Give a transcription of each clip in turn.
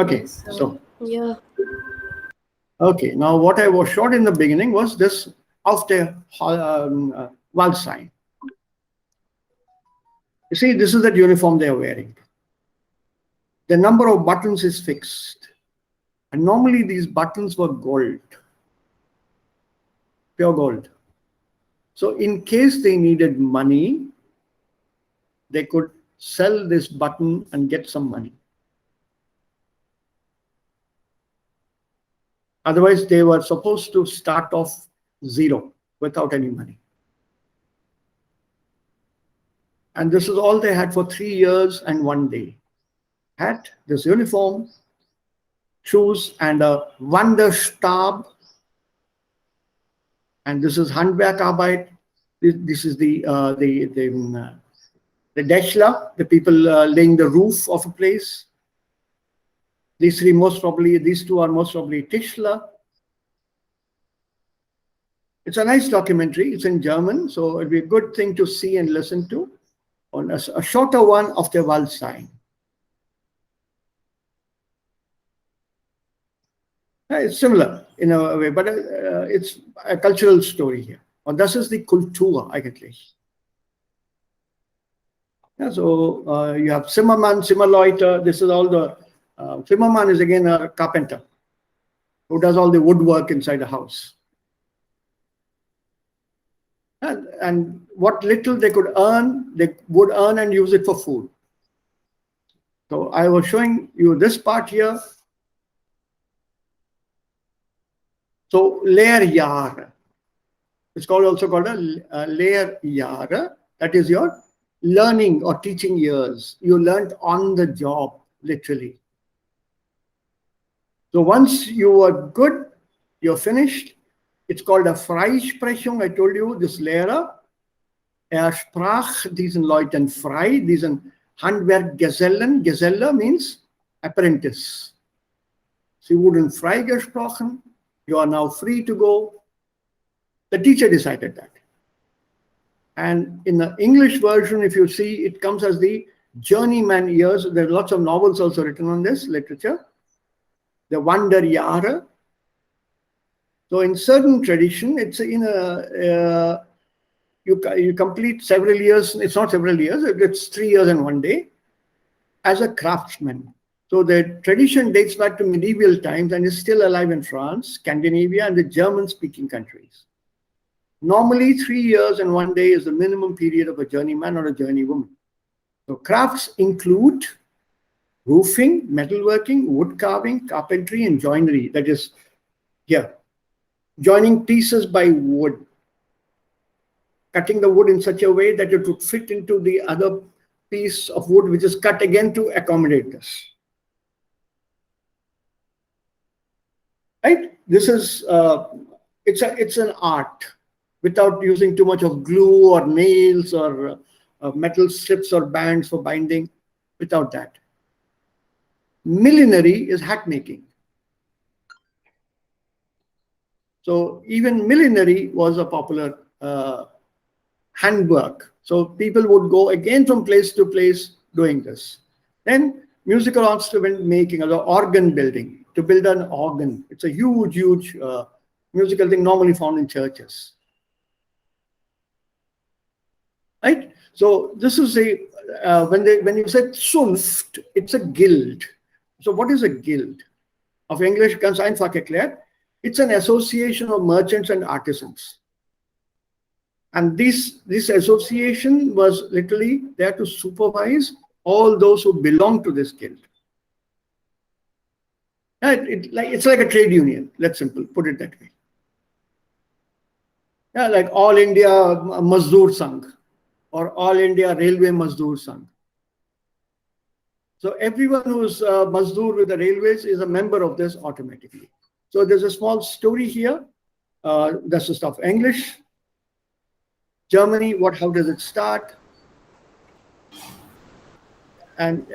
Okay, Yes, so yeah. okay, now what I was showed in the beginning was this of the wall sign. You see, this is that uniform they are wearing. The number of buttons is fixed. And normally these buttons were gold, pure gold. So in case they needed money, they could sell this button and get some money. Otherwise, they were supposed to start off zero without any money. And this is all they had for 3 years and 1 day. Hat, this uniform, shoes, and a Wanderstab. And this is Handwerkarbeit. This is the Dechler, the people laying the roof of a place. These two are most probably Tischler. It's a nice documentary. It's in German, so it'd be a good thing to see and listen to. On a shorter one of the Waldstein. It's similar in a way, but it's a cultural story here. And this is the Kultur eigentlich. Yeah, so you have Zimmermann, Zimmerleute. This is all the Zimmermann is again a carpenter who does all the woodwork inside the house. And what little they could earn, they would earn and use it for food. So I was showing you this part here. So leerjaren. It's also called a leerjaren. That is your learning or teaching years. You learned on the job, literally. So once you were good, you're finished. It's called a Freisprechung. I told you, this Lehrer, sprach diesen Leuten frei, diesen Handwerkgesellen. Geselle means apprentice. Sie wurden freigesprochen. You are now free to go. The teacher decided that. And in the English version, if you see, it comes as the journeyman years. There are lots of novels also written on this literature. The Wanderjahre. So in certain tradition, it's in a, you complete several years. It's not several years. It's 3 years and 1 day as a craftsman. So the tradition dates back to medieval times and is still alive in France, Scandinavia, and the German-speaking countries. Normally, 3 years and 1 day is the minimum period of a journeyman or a journeywoman. So crafts include roofing, metalworking, wood carving, carpentry, and joinery. That is here. Joining pieces by wood. Cutting the wood in such a way that it would fit into the other piece of wood, which is cut again to accommodate this. Right? This is, it's an art without using too much of glue or nails or metal strips or bands for binding, without that. Millinery is hat making. So even millinery was a popular handwork. So people would go again from place to place doing this. Then musical instrument making, or organ building, to build an organ. It's a huge, huge musical thing normally found in churches. Right? So this is a, when you said Zunft, it's a guild. So what is a guild? Auf Englisch ganz einfach erklärt. It's an association of merchants and artisans. And this association was literally there to supervise all those who belong to this guild. It's like a trade union, let's put it that way. Yeah, like All India Mazdoor Sangh or All India Railway Mazdoor Sangh. So everyone who's Mazdoor with the railways is a member of this automatically. So there's a small story here. That's the stuff. English, Germany, how does it start? And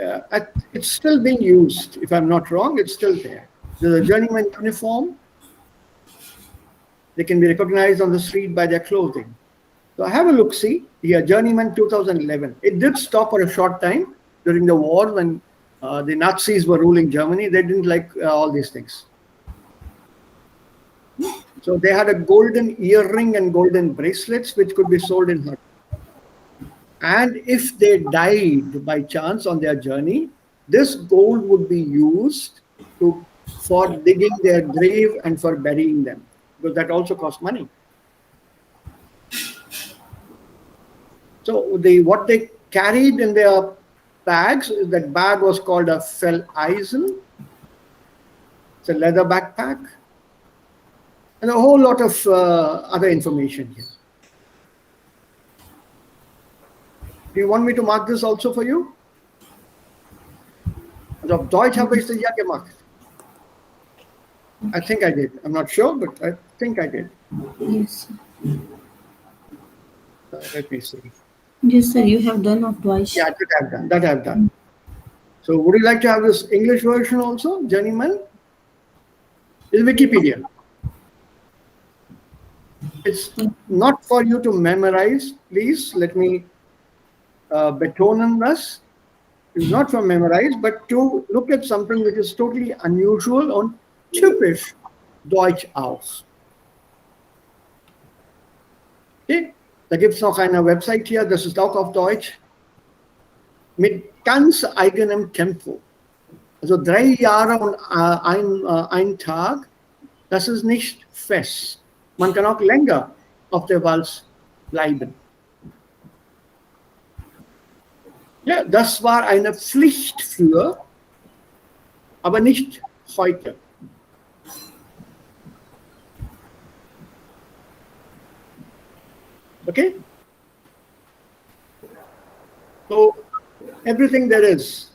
it's still being used. If I'm not wrong, it's still there. There's a journeyman uniform. They can be recognized on the street by their clothing. So have a look, see, here, Journeyman 2011. It did stop for a short time during the war when The Nazis were ruling Germany. They didn't like all these things. So they had a golden earring and golden bracelets which could be sold in her. And if they died by chance on their journey, this gold would be used for digging their grave and for burying them, because that also cost money. So what they carried in their bags, that bag was called a Felleisen. It's a leather backpack. And a whole lot of other information here. Do you want me to mark this also for you? Also auf Deutsch habe ich das ja gemacht. I think I did. I'm not sure, but I think I did. Yes. Let me see. Yes, sir. You have done of Deutsch. Yeah, that I've done. So would you like to have this English version also, Journeyman? It's Wikipedia. It's not for you to memorize. Please let me betonen this. It's not for memorize, but to look at something which is totally unusual and typisch Deutsch aus. Okay, da gibt es noch eine Website hier, das ist auch auf Deutsch, mit ganz eigenem Tempo. Also 3 Jahre und ein Tag, das ist nicht fest. Man kann auch länger auf der Walz bleiben. Ja, das war eine Pflicht für, aber nicht heute. Okay? So, everything there is.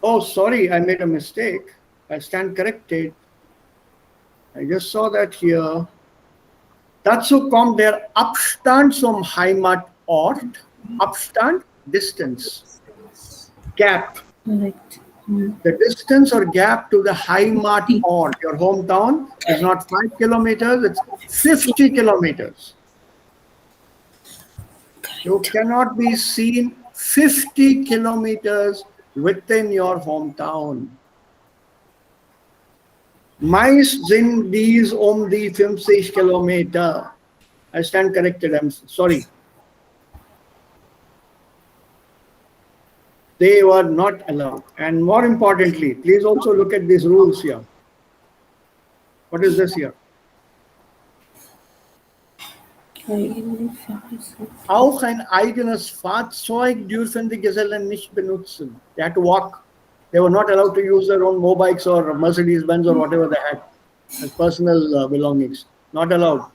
Oh, sorry, I made a mistake. I stand corrected. I just saw that here. Dazu kommt der Abstand zum Heimatort. Abstand, distance. Gap. Correct. The distance or gap to the Heimatort, your hometown, is not 5 kilometers, it's 50 kilometers. You cannot be seen 50 kilometers within your hometown. Meist sind dies die 50 Kilometer. I stand corrected, I'm sorry. They were not allowed. And more importantly, please also look at these rules here. What is this here? Auch ein eigenes Fahrzeug dürfen die Gesellen nicht benutzen. They had to walk. They were not allowed to use their own motorbikes or Mercedes-Benz or whatever they had as personal belongings. Not allowed.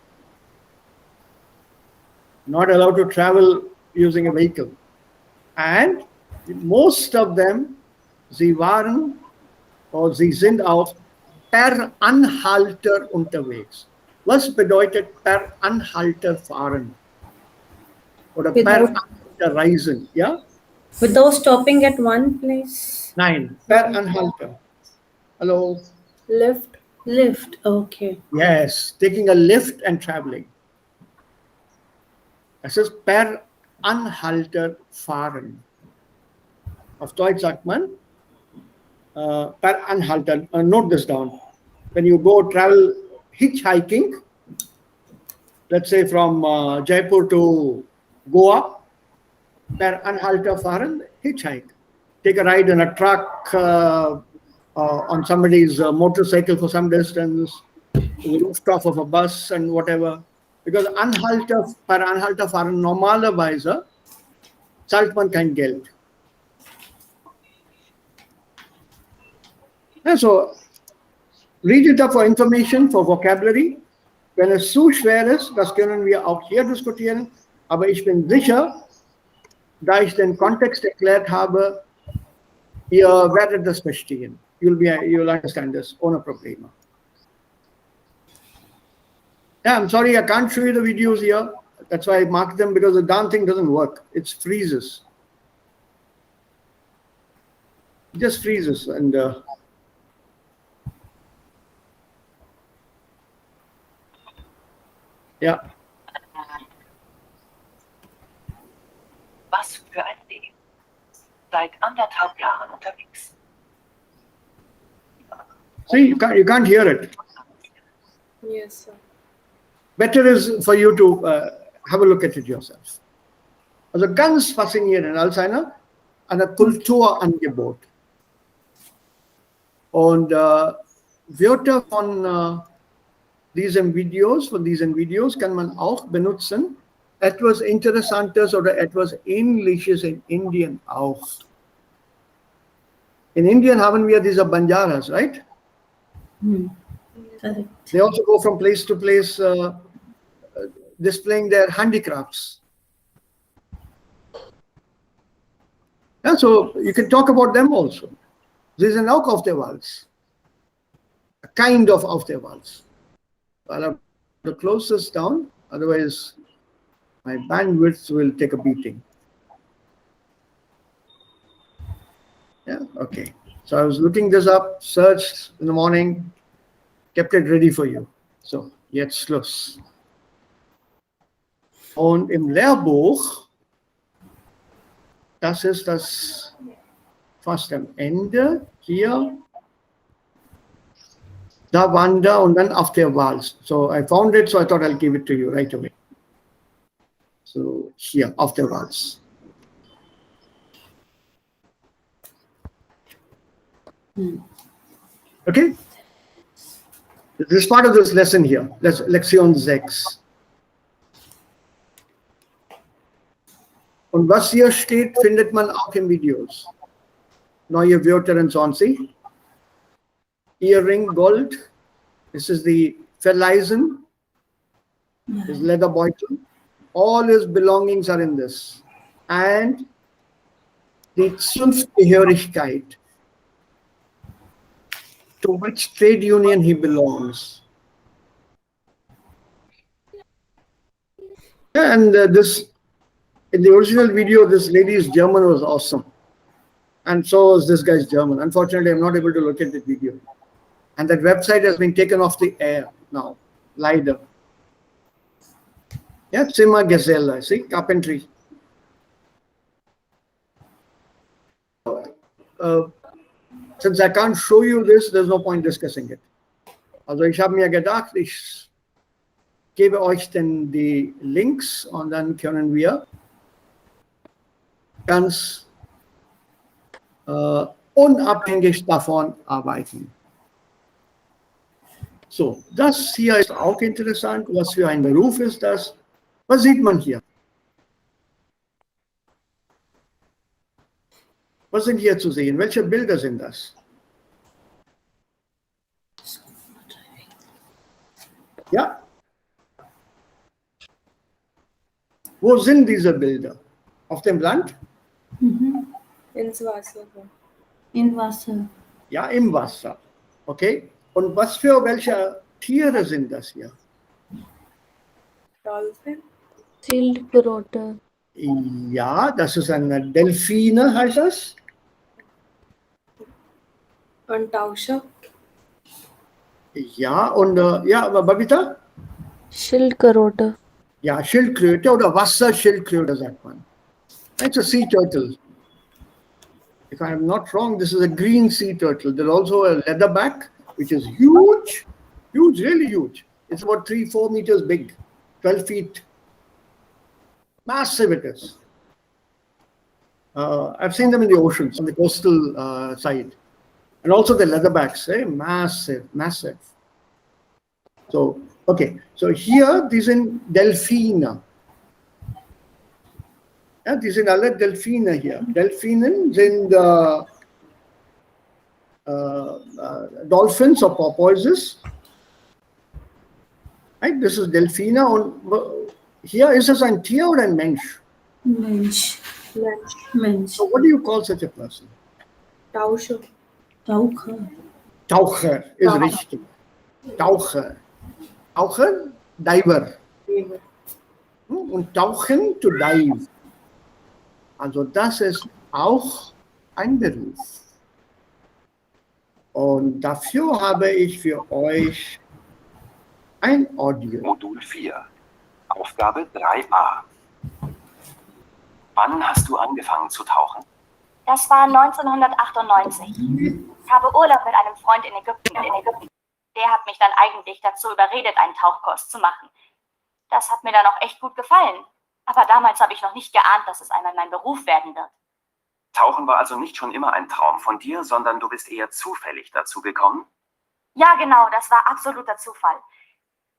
Not allowed to travel using a vehicle. And most of them, sie waren oder sie sind auch per Anhalter unterwegs. Was bedeutet per Anhalter fahren? Oder per Anhalter reisen, ja? Without stopping at one place? Nein, per Anhalter. Hello? Lift, okay. Yes, taking a lift and traveling. Das ist per Anhalter fahren. Auf Deutsch sagt man per Anhalter. Note this down. When you go travel hitchhiking, let's say from Jaipur to Goa, per Anhalter fahren, hitchhike. Take a ride in a truck, on somebody's motorcycle for some distance, rooftop of a bus and whatever. Because per Anhalter fahren normalerweise zahlt man kein Geld. And so, read it up for information, for vocabulary. Wenn es zu schwer ist, das können wir auch hier diskutieren, aber ich bin sicher, da ich den Kontext erklärt habe, ihr werdet das verstehen. You'll understand this ohne Probleme. Yeah, I'm sorry, I can't show you the videos here. That's why I marked them, because the darn thing doesn't work. It freezes. It just freezes. And yeah. Was für ein seit 1,5 Jahren unterwegs. See, you can't hear it. Yes, sir. Better is for you to have a look at it yourself. Also ganz faszinierend als eine Kulturangebot. Und Wörter von diesen Videos kann man auch benutzen. Etwas Interessantes oder etwas Ähnliches in Indien auch. In Indien haben wir diese Banjaras, right? Correct. They also go from place to place displaying their handicrafts. Yeah, so you can talk about them also. Sie sind auch auf der Walz. A kind of auf der Walz. I'll have to close this down, otherwise my bandwidth will take a beating. Yeah, okay. So I was looking this up, searched in the morning, kept it ready for you. So, jetzt Schluss. Und im Lehrbuch, das ist das fast am Ende, hier, da Wander und dann auf der Walz. So I found it, so I thought I'll give it to you right away. So hier, auf der Walz. Okay? This is part of this lesson here, Lektion 6. Und was hier steht, findet man auch in Videos. Neue Wörter und so on. See? Earring, gold. This is the Verleisen. His leather beutel. All his belongings are in this. And the Zunftgehörigkeit, to which trade union he belongs. And this, in the original video, this lady's German was awesome. And so was this guy's German. Unfortunately, I'm not able to look at the video. And that website has been taken off the air now, leider. Yeah, Zimmer Geselle, see, carpentry. Since I can't show you this, there's no point discussing it. Also ich habe mir gedacht, ich gebe euch denn die Links und dann können wir ganz unabhängig davon arbeiten. So, das hier ist auch interessant. Was für ein Beruf ist das? Was sieht man hier? Was sind hier zu sehen? Welche Bilder sind das? Ja? Wo sind diese Bilder? Auf dem Land? Ins Wasser. In Wasser. Ja, im Wasser. Okay. Und was für welche Tiere sind das hier? Dolphin. Schildkröte. Ja, das ist eine Delfine, heißt das? Und Tauscher. Ja, und ja, aber Babita? Schildkröte. Ja, Schildkröte oder Wasserschildkröte sagt man. It's a sea turtle. If I'm not wrong, this is a green sea turtle. There's also a leatherback, which is huge, huge, really huge. It's about 3-4 meters big, 12 feet. Massive it is. I've seen them in the oceans, on the coastal side. And also the leatherbacks, massive, massive. So, okay. So here, these in Delfine. Ja, die sind alle Delfine hier. Delfinen sind Dolphins or porpoises. Right? This is Delfine. Und hier ist es ein Tier oder ein Mensch? Mensch. Mensch. So what do you call such a person? Tauscher. Taucher. Taucher ist richtig. Taucher. Taucher, Diver. Und tauchen, to dive. Also das ist auch ein Beruf. Und dafür habe ich für euch ein Audio. Modul 4. Aufgabe 3a. Wann hast du angefangen zu tauchen? Das war 1998. Ich habe Urlaub mit einem Freund in Ägypten gemacht. Der hat mich dann eigentlich dazu überredet, einen Tauchkurs zu machen. Das hat mir dann auch echt gut gefallen. Aber damals habe ich noch nicht geahnt, dass es einmal mein Beruf werden wird. Tauchen war also nicht schon immer ein Traum von dir, sondern du bist eher zufällig dazu gekommen? Ja, genau, das war absoluter Zufall.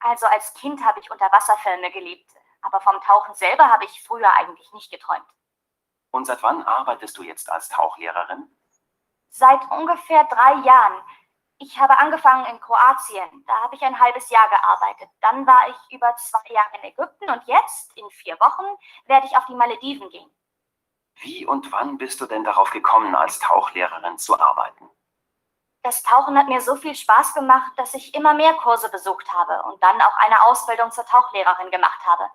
Also als Kind habe ich Unterwasserfilme geliebt, aber vom Tauchen selber habe ich früher eigentlich nicht geträumt. Und seit wann arbeitest du jetzt als Tauchlehrerin? Seit ungefähr 3 Jahren. Ich habe angefangen in Kroatien, da habe ich ein halbes Jahr gearbeitet. Dann war ich über 2 Jahre in Ägypten und jetzt, in 4 Wochen, werde ich auf die Malediven gehen. Wie und wann bist du denn darauf gekommen, als Tauchlehrerin zu arbeiten? Das Tauchen hat mir so viel Spaß gemacht, dass ich immer mehr Kurse besucht habe und dann auch eine Ausbildung zur Tauchlehrerin gemacht habe.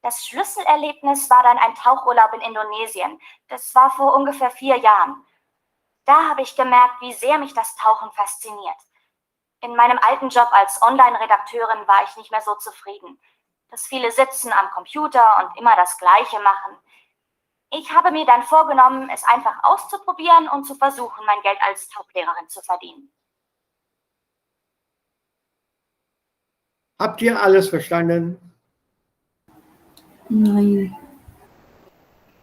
Das Schlüsselerlebnis war dann ein Tauchurlaub in Indonesien. Das war vor ungefähr 4 Jahren. Da habe ich gemerkt, wie sehr mich das Tauchen fasziniert. In meinem alten Job als Online-Redakteurin war ich nicht mehr so zufrieden. Das viele Sitzen am Computer und immer das Gleiche machen. Ich habe mir dann vorgenommen, es einfach auszuprobieren und zu versuchen, mein Geld als Tauchlehrerin zu verdienen. Habt ihr alles verstanden? Nein.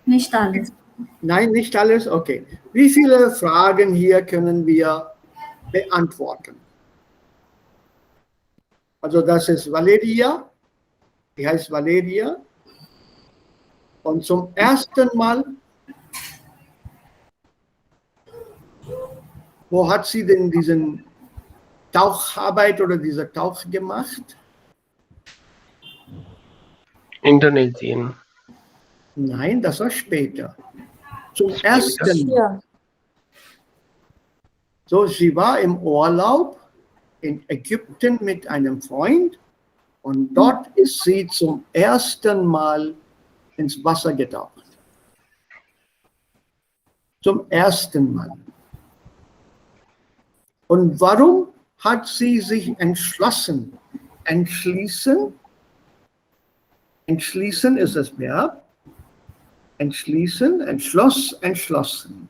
Nicht alles. Nein, nicht alles? Okay. Wie viele Fragen hier können wir beantworten? Also das ist Valeria. Die heißt Valeria. Und zum ersten Mal, wo hat sie denn diesen Taucharbeit oder diese Tauch gemacht? Indonesien. Nein, das war später. Zum ersten Mal. Ja. So, sie war im Urlaub in Ägypten mit einem Freund und dort ist sie zum ersten Mal ins Wasser getaucht. Zum ersten Mal. Und warum hat sie sich entschlossen? Entschließen? Entschließen ist das Verb. Entschließen, entschlossen.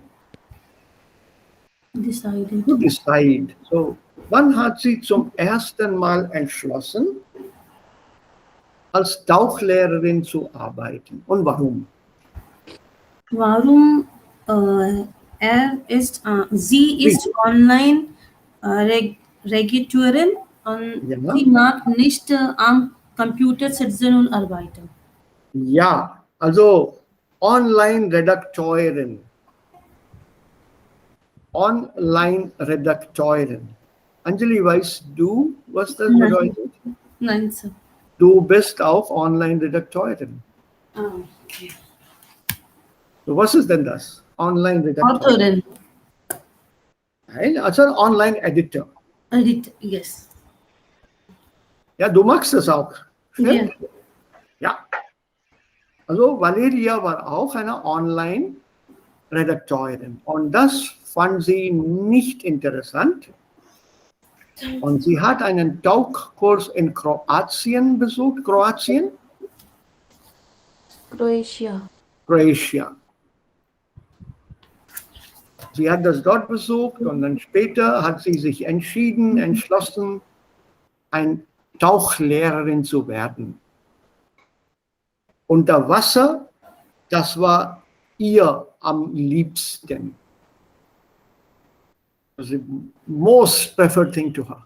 Decided. To decide. So, wann hat sie zum ersten Mal entschlossen, als Tauchlehrerin zu arbeiten? Und warum? Warum sie ist online Redakteurin und Ja. sie mag nicht am Computer sitzen und arbeiten. Ja, also Online-Redakteurin. Online-Redakteurin. Anjali, weißt du, was das Nein. bedeutet? Nein, Sir. Du bist auch Online-Redakteurin. Okay. So, was ist denn das? Online-Redakteurin. Autorin. Nein, also Online-Editor. Yes. Ja, du magst es auch. Yeah. Stimmt? Ja. Also Valeria war auch eine Online-Redakteurin und das fand sie nicht interessant. Und sie hat einen Tauchkurs in Kroatien besucht. Kroatien? Croatia. Croatia. Sie hat das dort besucht und dann später hat sie sich entschlossen, eine Tauchlehrerin zu werden. Unter Wasser, das war ihr am liebsten. The most preferred thing to her.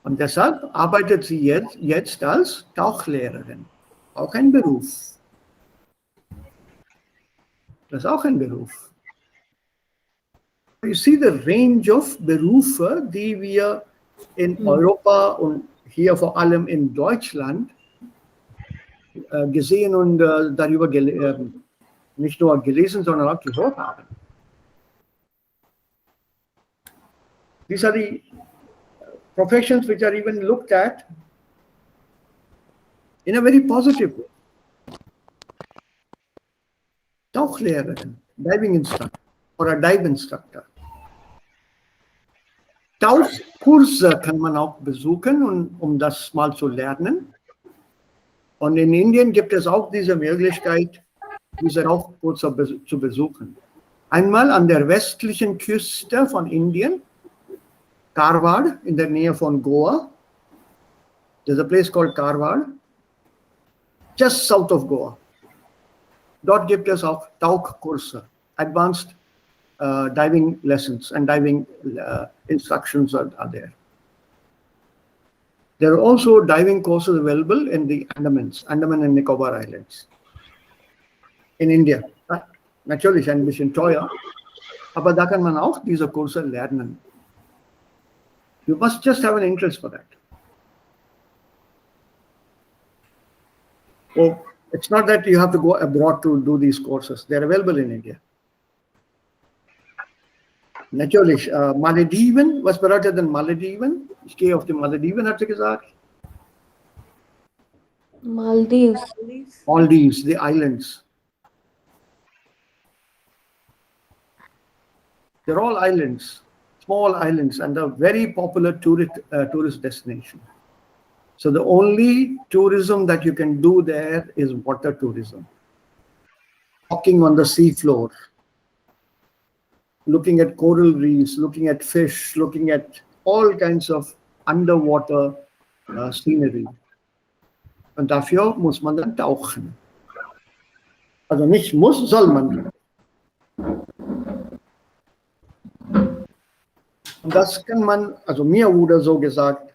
Und deshalb arbeitet sie jetzt als Tauchlehrerin. Auch ein Beruf. Das ist auch ein Beruf. You see the range of Berufe, die wir in Europa und hier vor allem in Deutschland gesehen und darüber nicht nur gelesen, sondern auch gehört haben. These are the professions which are even looked at in a very positive way. Tauchlehrerin, Diving Instructor oder Dive Instructor. Tauchkurse kann man auch besuchen, um das mal zu lernen. Und in Indien gibt es auch diese Möglichkeit, diese auch kurz zu besuchen. Einmal an der westlichen Küste von Indien, Karwar, in der Nähe von Goa. There's a place called Karwar, just south of Goa. Dort gibt es auch Tauchkurse, advanced diving lessons and diving instructions are there. There are also diving courses available in the Andaman and Nicobar Islands. In India. Natürlich ein bisschen teuer, aber da kann man auch diese Kurse lernen. You must just have an interest for that. Oh, it's not that you have to go abroad to do these courses. They're available in India. Natürlich, Malediven, was bedeutet denn Malediven? Ich gehe auf die Malediven, hat sie gesagt. Maldives. Maldives, the islands. They're all islands, small islands, and a very popular tourist destination. So the only tourism that you can do there is water tourism. Walking on the seafloor, looking at coral reefs, looking at fish, looking at all kinds of underwater scenery. Und dafür muss man dann tauchen. Also nicht muss, soll man. Und das kann man, also mir wurde so gesagt,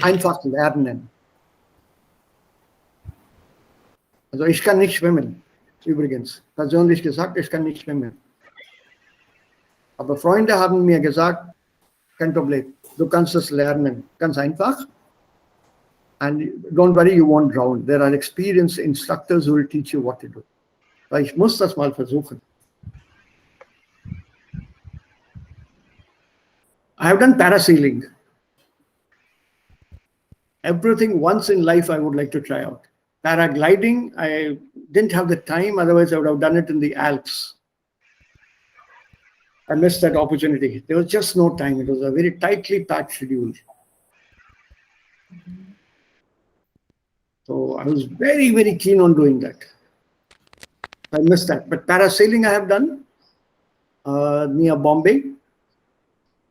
einfach lernen. Also ich kann nicht schwimmen, übrigens. Persönlich gesagt, ich kann nicht schwimmen. Aber Freunde haben mir gesagt, kein Problem, du kannst es lernen, ganz einfach. And don't worry, you won't drown. There are experienced instructors who will teach you what to do. Weil ich muss das mal versuchen. I have done parasailing. Everything once in life I would like to try out. Paragliding, I didn't have the time, otherwise I would have done it in the Alps. I missed that opportunity. There was just no time. It was a very tightly packed schedule. So I was very, very keen on doing that. I missed that. But parasailing I have done near Bombay.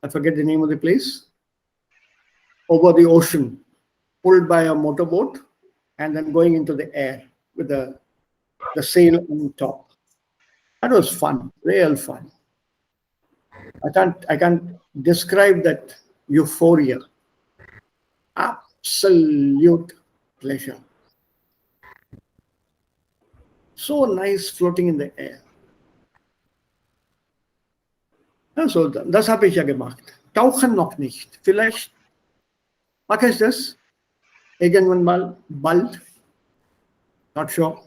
I forget the name of the place. Over the ocean, pulled by a motorboat and then going into the air with the sail on top. That was fun, real fun. I can't describe that euphoria. Absolute pleasure. So nice floating in the air. Also, das habe ich ja gemacht. Tauchen noch nicht. Vielleicht mache ich das irgendwann mal, bald. Not sure.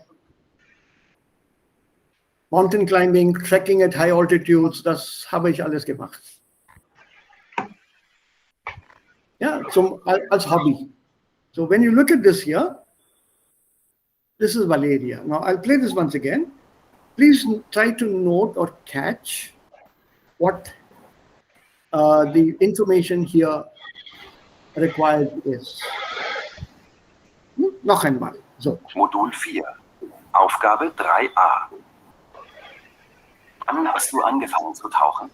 Mountain climbing, trekking at high altitudes, das habe ich alles gemacht. Ja, als Hobby. So when you look at this here, this is Valeria. Now I'll play this once again. Please try to note or catch what the information here required is. Noch einmal. So. Modul 4. Aufgabe 3a. Wann hast du angefangen zu tauchen?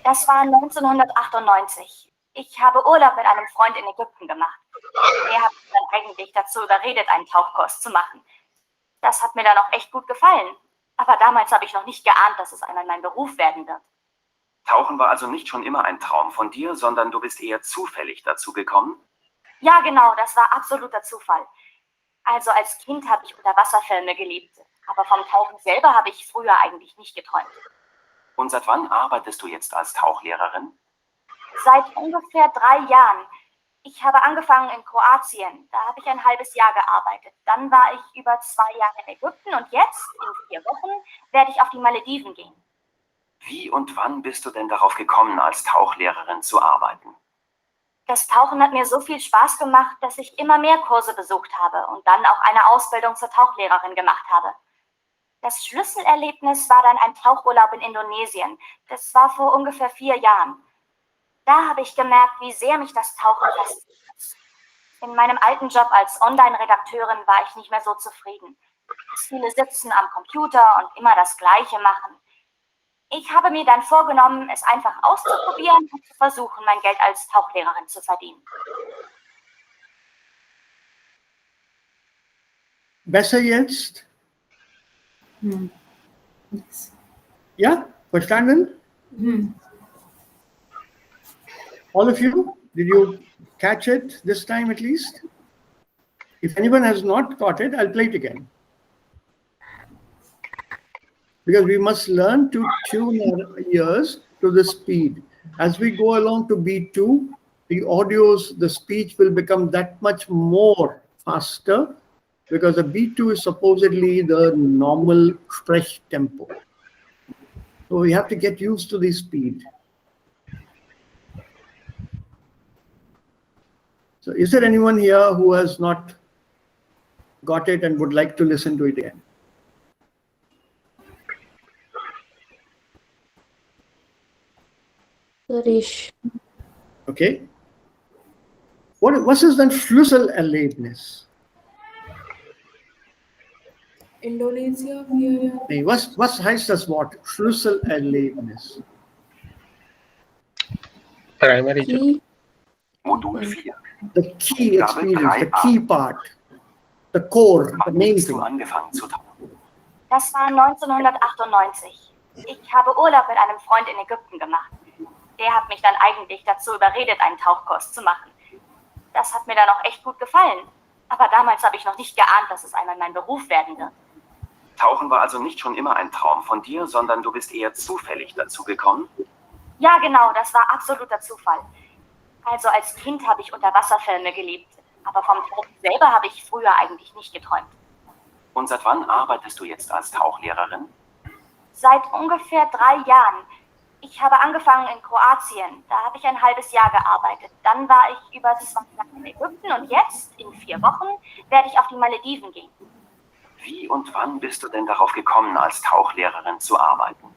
Das war 1998. Ich habe Urlaub mit einem Freund in Ägypten gemacht. Er hat mich dann eigentlich dazu überredet, einen Tauchkurs zu machen. Das hat mir dann auch echt gut gefallen. Aber damals habe ich noch nicht geahnt, dass es einmal mein Beruf werden wird. Tauchen war also nicht schon immer ein Traum von dir, sondern du bist eher zufällig dazu gekommen? Ja, genau, das war absoluter Zufall. Also als Kind habe ich Unterwasserfilme geliebt. Aber vom Tauchen selber habe ich früher eigentlich nicht geträumt. Und seit wann arbeitest du jetzt als Tauchlehrerin? Seit ungefähr 3 Jahren. Ich habe angefangen in Kroatien. Da habe ich ein halbes Jahr gearbeitet. Dann war ich über 2 Jahre in Ägypten und jetzt, in 4 Wochen, werde ich auf die Malediven gehen. Wie und wann bist du denn darauf gekommen, als Tauchlehrerin zu arbeiten? Das Tauchen hat mir so viel Spaß gemacht, dass ich immer mehr Kurse besucht habe und dann auch eine Ausbildung zur Tauchlehrerin gemacht habe. Das Schlüsselerlebnis war dann ein Tauchurlaub in Indonesien. Das war vor ungefähr 4 Jahren. Da habe ich gemerkt, wie sehr mich das Tauchen fasziniert. In meinem alten Job als Online-Redakteurin war ich nicht mehr so zufrieden. Viele sitzen am Computer und immer das Gleiche machen. Ich habe mir dann vorgenommen, es einfach auszuprobieren und zu versuchen, mein Geld als Tauchlehrerin zu verdienen. Besser jetzt? Yes. Ja? Verstanden? All of you? Did you catch it this time at least? If anyone has not caught it, I'll play it again. Because we must learn to tune our ears to the speed. As we go along to B2, the audios, the speech will become that much more faster because the B2 is supposedly the normal fresh tempo. So we have to get used to the speed. So is there anyone here who has not got it and would like to listen to it again? Harish. Okay. Was ist ein Schlüsselerlebnis? Indonesia, Nee, was heißt das Wort Schlüsselerlebnis? Primary job. Key. Modul 4. The key experience, the key part, the core, the Wann main hast du thing. angefangen zu tauchen? Das war 1998. Ich habe Urlaub mit einem Freund in Ägypten gemacht. Der hat mich dann eigentlich dazu überredet, einen Tauchkurs zu machen. Das hat mir dann auch echt gut gefallen. Aber damals habe ich noch nicht geahnt, dass es einmal mein Beruf werden wird. Tauchen war also nicht schon immer ein Traum von dir, sondern du bist eher zufällig dazu gekommen? Ja, genau, das war absoluter Zufall. Also als Kind habe ich Unterwasserfilme geliebt. Aber vom Tauchen selber habe ich früher eigentlich nicht geträumt. Und seit wann arbeitest du jetzt als Tauchlehrerin? Seit ungefähr 3 Jahren. Ich habe angefangen in Kroatien. Da habe ich ein halbes Jahr gearbeitet. Dann war ich über 2 Jahre in Ägypten und jetzt, in 4 Wochen, werde ich auf die Malediven gehen. Wie und wann bist du denn darauf gekommen, als Tauchlehrerin zu arbeiten?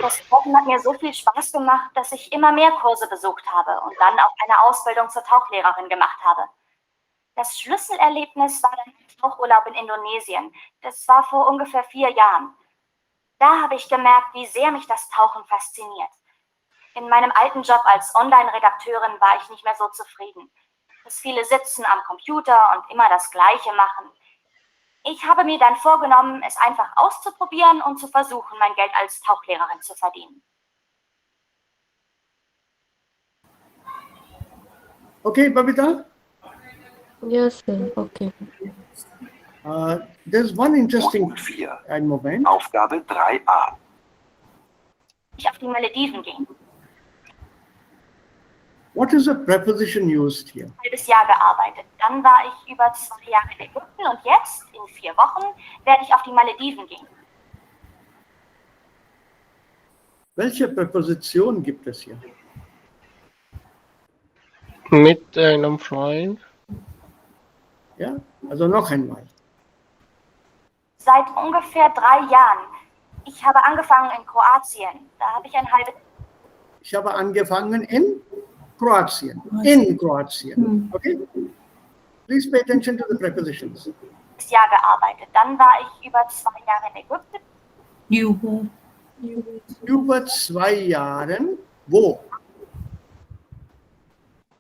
Das Tauchen hat mir so viel Spaß gemacht, dass ich immer mehr Kurse besucht habe und dann auch eine Ausbildung zur Tauchlehrerin gemacht habe. Das Schlüsselerlebnis war dann ein Tauchurlaub in Indonesien. Das war vor ungefähr 4 Jahren. Da habe ich gemerkt, wie sehr mich das Tauchen fasziniert. In meinem alten Job als Online-Redakteurin war ich nicht mehr so zufrieden. Das viele sitzen am Computer und immer das Gleiche machen. Ich habe mir dann vorgenommen, es einfach auszuprobieren und zu versuchen, mein Geld als Tauchlehrerin zu verdienen. Okay, Babita? Yes, sir. Okay. There's one interesting Modul 4. moment. Aufgabe 3a. Ich auf die Malediven gehen. What is the preposition used here? Ein halbes Jahr gearbeitet. Dann war ich über 2 Jahre in Ägypten und jetzt, in 4 Wochen, werde ich auf die Malediven gehen. Welche Präposition gibt es hier? Mit einem Freund. Ja, also noch einmal. Seit ungefähr 3 Jahren. Ich habe angefangen in Kroatien. Da habe ich ein halbes Ich habe angefangen in Kroatien. In Kroatien. Okay? Please pay attention to the prepositions. Jahr gearbeitet. Dann war ich über 2 Jahre in Ägypten. Über 2 Jahren wo?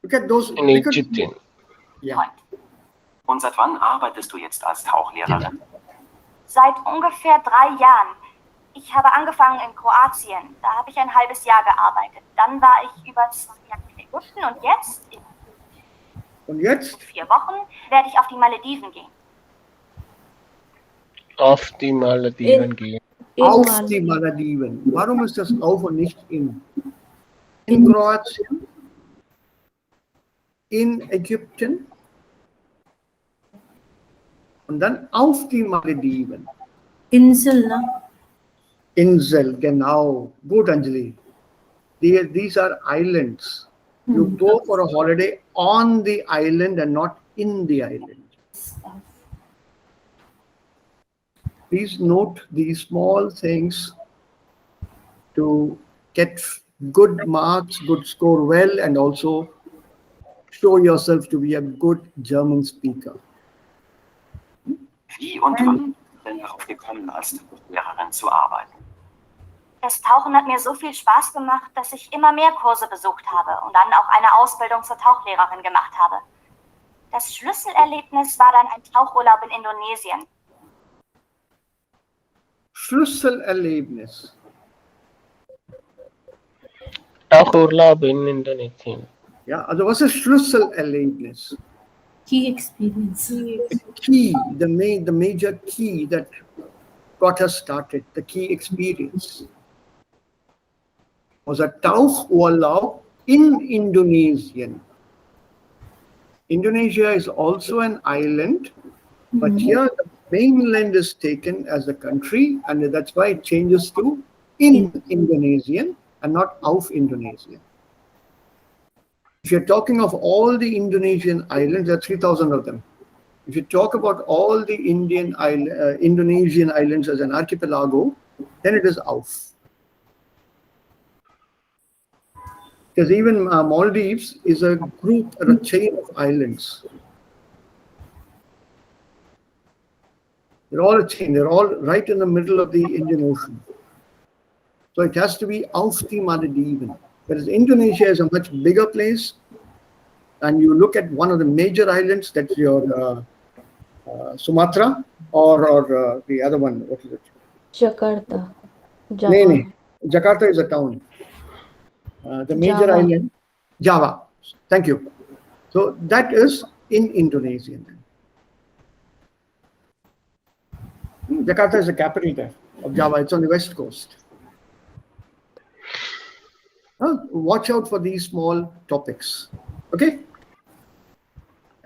Look at those. In Ägypten. Ja. Und seit wann arbeitest du jetzt als Tauchlehrerin? Seit ungefähr 3 Jahren. Ich habe angefangen in Kroatien. Da habe ich ein halbes Jahr gearbeitet. Dann war ich über 2 Jahre in Ägypten und jetzt, in Und jetzt? 4 Wochen, werde ich auf die Malediven gehen. Auf die Malediven gehen. Auf die Malediven. Warum ist das auf und nicht in? In Kroatien? In Ägypten? Und dann auf die Malediven. Insel, ne? Insel, genau. Good, Anjali. These are islands. You go for a holiday on the island and not in the island. Please note these small things to get good marks, good score well, and also show yourself to be a good German speaker. Wie und wann bist du denn darauf gekommen, als Lehrerin zu arbeiten? Das Tauchen hat mir so viel Spaß gemacht, dass ich immer mehr Kurse besucht habe und dann auch eine Ausbildung zur Tauchlehrerin gemacht habe. Das Schlüsselerlebnis war dann ein Tauchurlaub in Indonesien. Schlüsselerlebnis. Tauchurlaub in Indonesien. Ja, also was ist Schlüsselerlebnis? Key experience. The key, the major key that got us started, the key experience, was a Tauchurlaub in Indonesien. Indonesia is also an island, but here the mainland is taken as a country, and that's why it changes to in Indonesian and not auf Indonesian. If you're talking of all the Indonesian islands, there are 3,000 of them. If you talk about all the Indonesian islands as an archipelago, then it is auf. Because even Maldives is a group or a chain of islands. They're all a chain. They're all right in the middle of the Indian Ocean. So it has to be auf die Malediven. Whereas Indonesia is a much bigger place. And you look at one of the major islands, that's your Sumatra, or the other one, what is it? Jakarta. Java. Nee. Jakarta is a town. The major Java. island, Java. Thank you. So that is in Indonesian. Jakarta is the capital there of Java. It's on the west coast. Watch out for these small topics. Okay?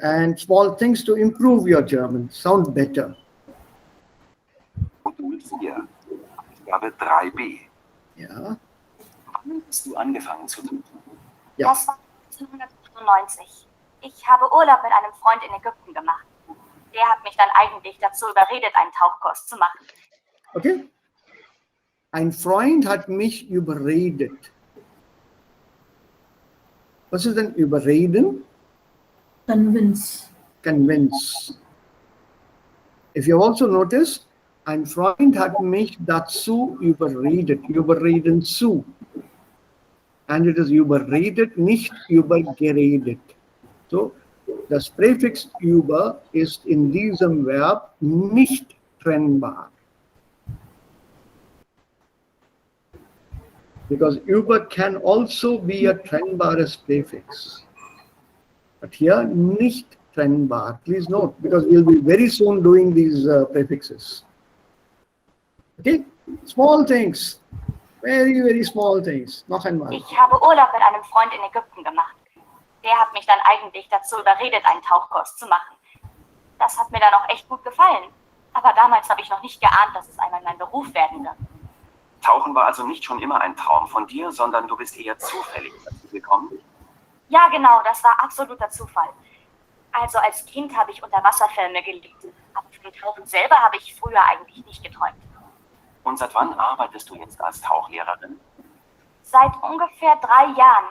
And small things to improve your German, sound better. Modul 4, Aufgabe 3b. Ja. Wann hast du angefangen zu tauchen? Ja. Das war 1998. Ich habe Urlaub mit einem Freund in Ägypten gemacht. Der hat mich dann eigentlich dazu überredet, einen Tauchkurs zu machen. Okay? Ein Freund hat mich überredet. Was ist denn überreden? Convince. Convince. If you also notice, ein Freund hat mich dazu überredet. Überreden zu. And it is überredet, nicht übergeredet. So, das Präfix über ist in diesem Verb nicht trennbar. Because über can also be a trennbares Präfix. But here, nicht trennbar. Please note, because we'll be very soon doing these prefixes. Okay? Small things. Very, very small things. Noch einmal. Ich habe Urlaub mit einem Freund in Ägypten gemacht. Der hat mich dann eigentlich dazu überredet, einen Tauchkurs zu machen. Das hat mir dann auch echt gut gefallen. Aber damals habe ich noch nicht geahnt, dass es einmal mein Beruf werden wird. Tauchen war also nicht schon immer ein Traum von dir, sondern du bist eher zufällig dazu gekommen? Ja, genau, das war absoluter Zufall. Also als Kind habe ich Unterwasserfilme geliebt. Aber vom Tauchen selber habe ich früher eigentlich nicht geträumt. Und seit wann arbeitest du jetzt als Tauchlehrerin? Seit ungefähr 3 Jahren.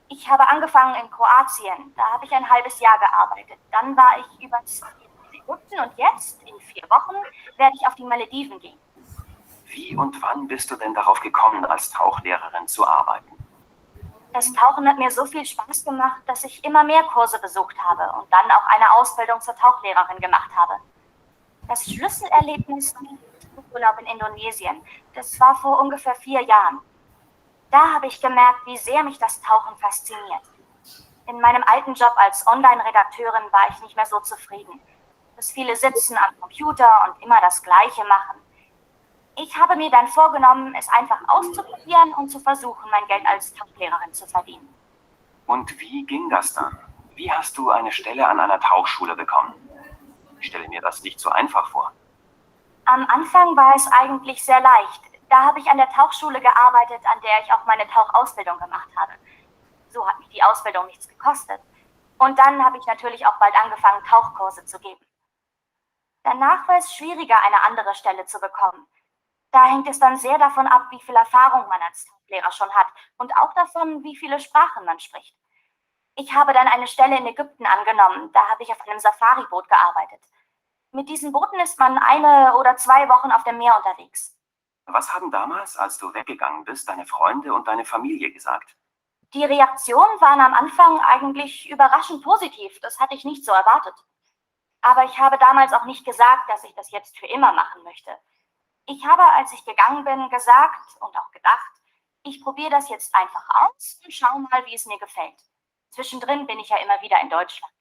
Ich habe angefangen in Kroatien. Da habe ich ein halbes Jahr gearbeitet. Dann war ich über 2 Jahre in Ägypten und jetzt, in 4 Wochen, werde ich auf die Malediven gehen. Wie und wann bist du denn darauf gekommen, als Tauchlehrerin zu arbeiten? Das Tauchen hat mir so viel Spaß gemacht, dass ich immer mehr Kurse besucht habe und dann auch eine Ausbildung zur Tauchlehrerin gemacht habe. Das Schlüsselerlebnis war der Urlaub in Indonesien. Das war vor ungefähr 4 Jahren. Da habe ich gemerkt, wie sehr mich das Tauchen fasziniert. In meinem alten Job als Online-Redakteurin war ich nicht mehr so zufrieden. Das viele Sitzen am Computer und immer das Gleiche machen. Ich habe mir dann vorgenommen, es einfach auszuprobieren und zu versuchen, mein Geld als Tauchlehrerin zu verdienen. Und wie ging das dann? Wie hast du eine Stelle an einer Tauchschule bekommen? Ich stelle mir das nicht so einfach vor. Am Anfang war es eigentlich sehr leicht. Da habe ich an der Tauchschule gearbeitet, an der ich auch meine Tauchausbildung gemacht habe. So hat mich die Ausbildung nichts gekostet. Und dann habe ich natürlich auch bald angefangen, Tauchkurse zu geben. Danach war es schwieriger, eine andere Stelle zu bekommen. Da hängt es dann sehr davon ab, wie viel Erfahrung man als Tauchlehrer schon hat und auch davon, wie viele Sprachen man spricht. Ich habe dann eine Stelle in Ägypten angenommen. Da habe ich auf einem Safari-Boot gearbeitet. Mit diesen Booten ist man 1 oder 2 Wochen auf dem Meer unterwegs. Was haben damals, als du weggegangen bist, deine Freunde und deine Familie gesagt? Die Reaktionen waren am Anfang eigentlich überraschend positiv. Das hatte ich nicht so erwartet. Aber ich habe damals auch nicht gesagt, dass ich das jetzt für immer machen möchte. Ich habe, als ich gegangen bin, gesagt und auch gedacht, ich probiere das jetzt einfach aus und schaue mal, wie es mir gefällt. Zwischendrin bin ich ja immer wieder in Deutschland.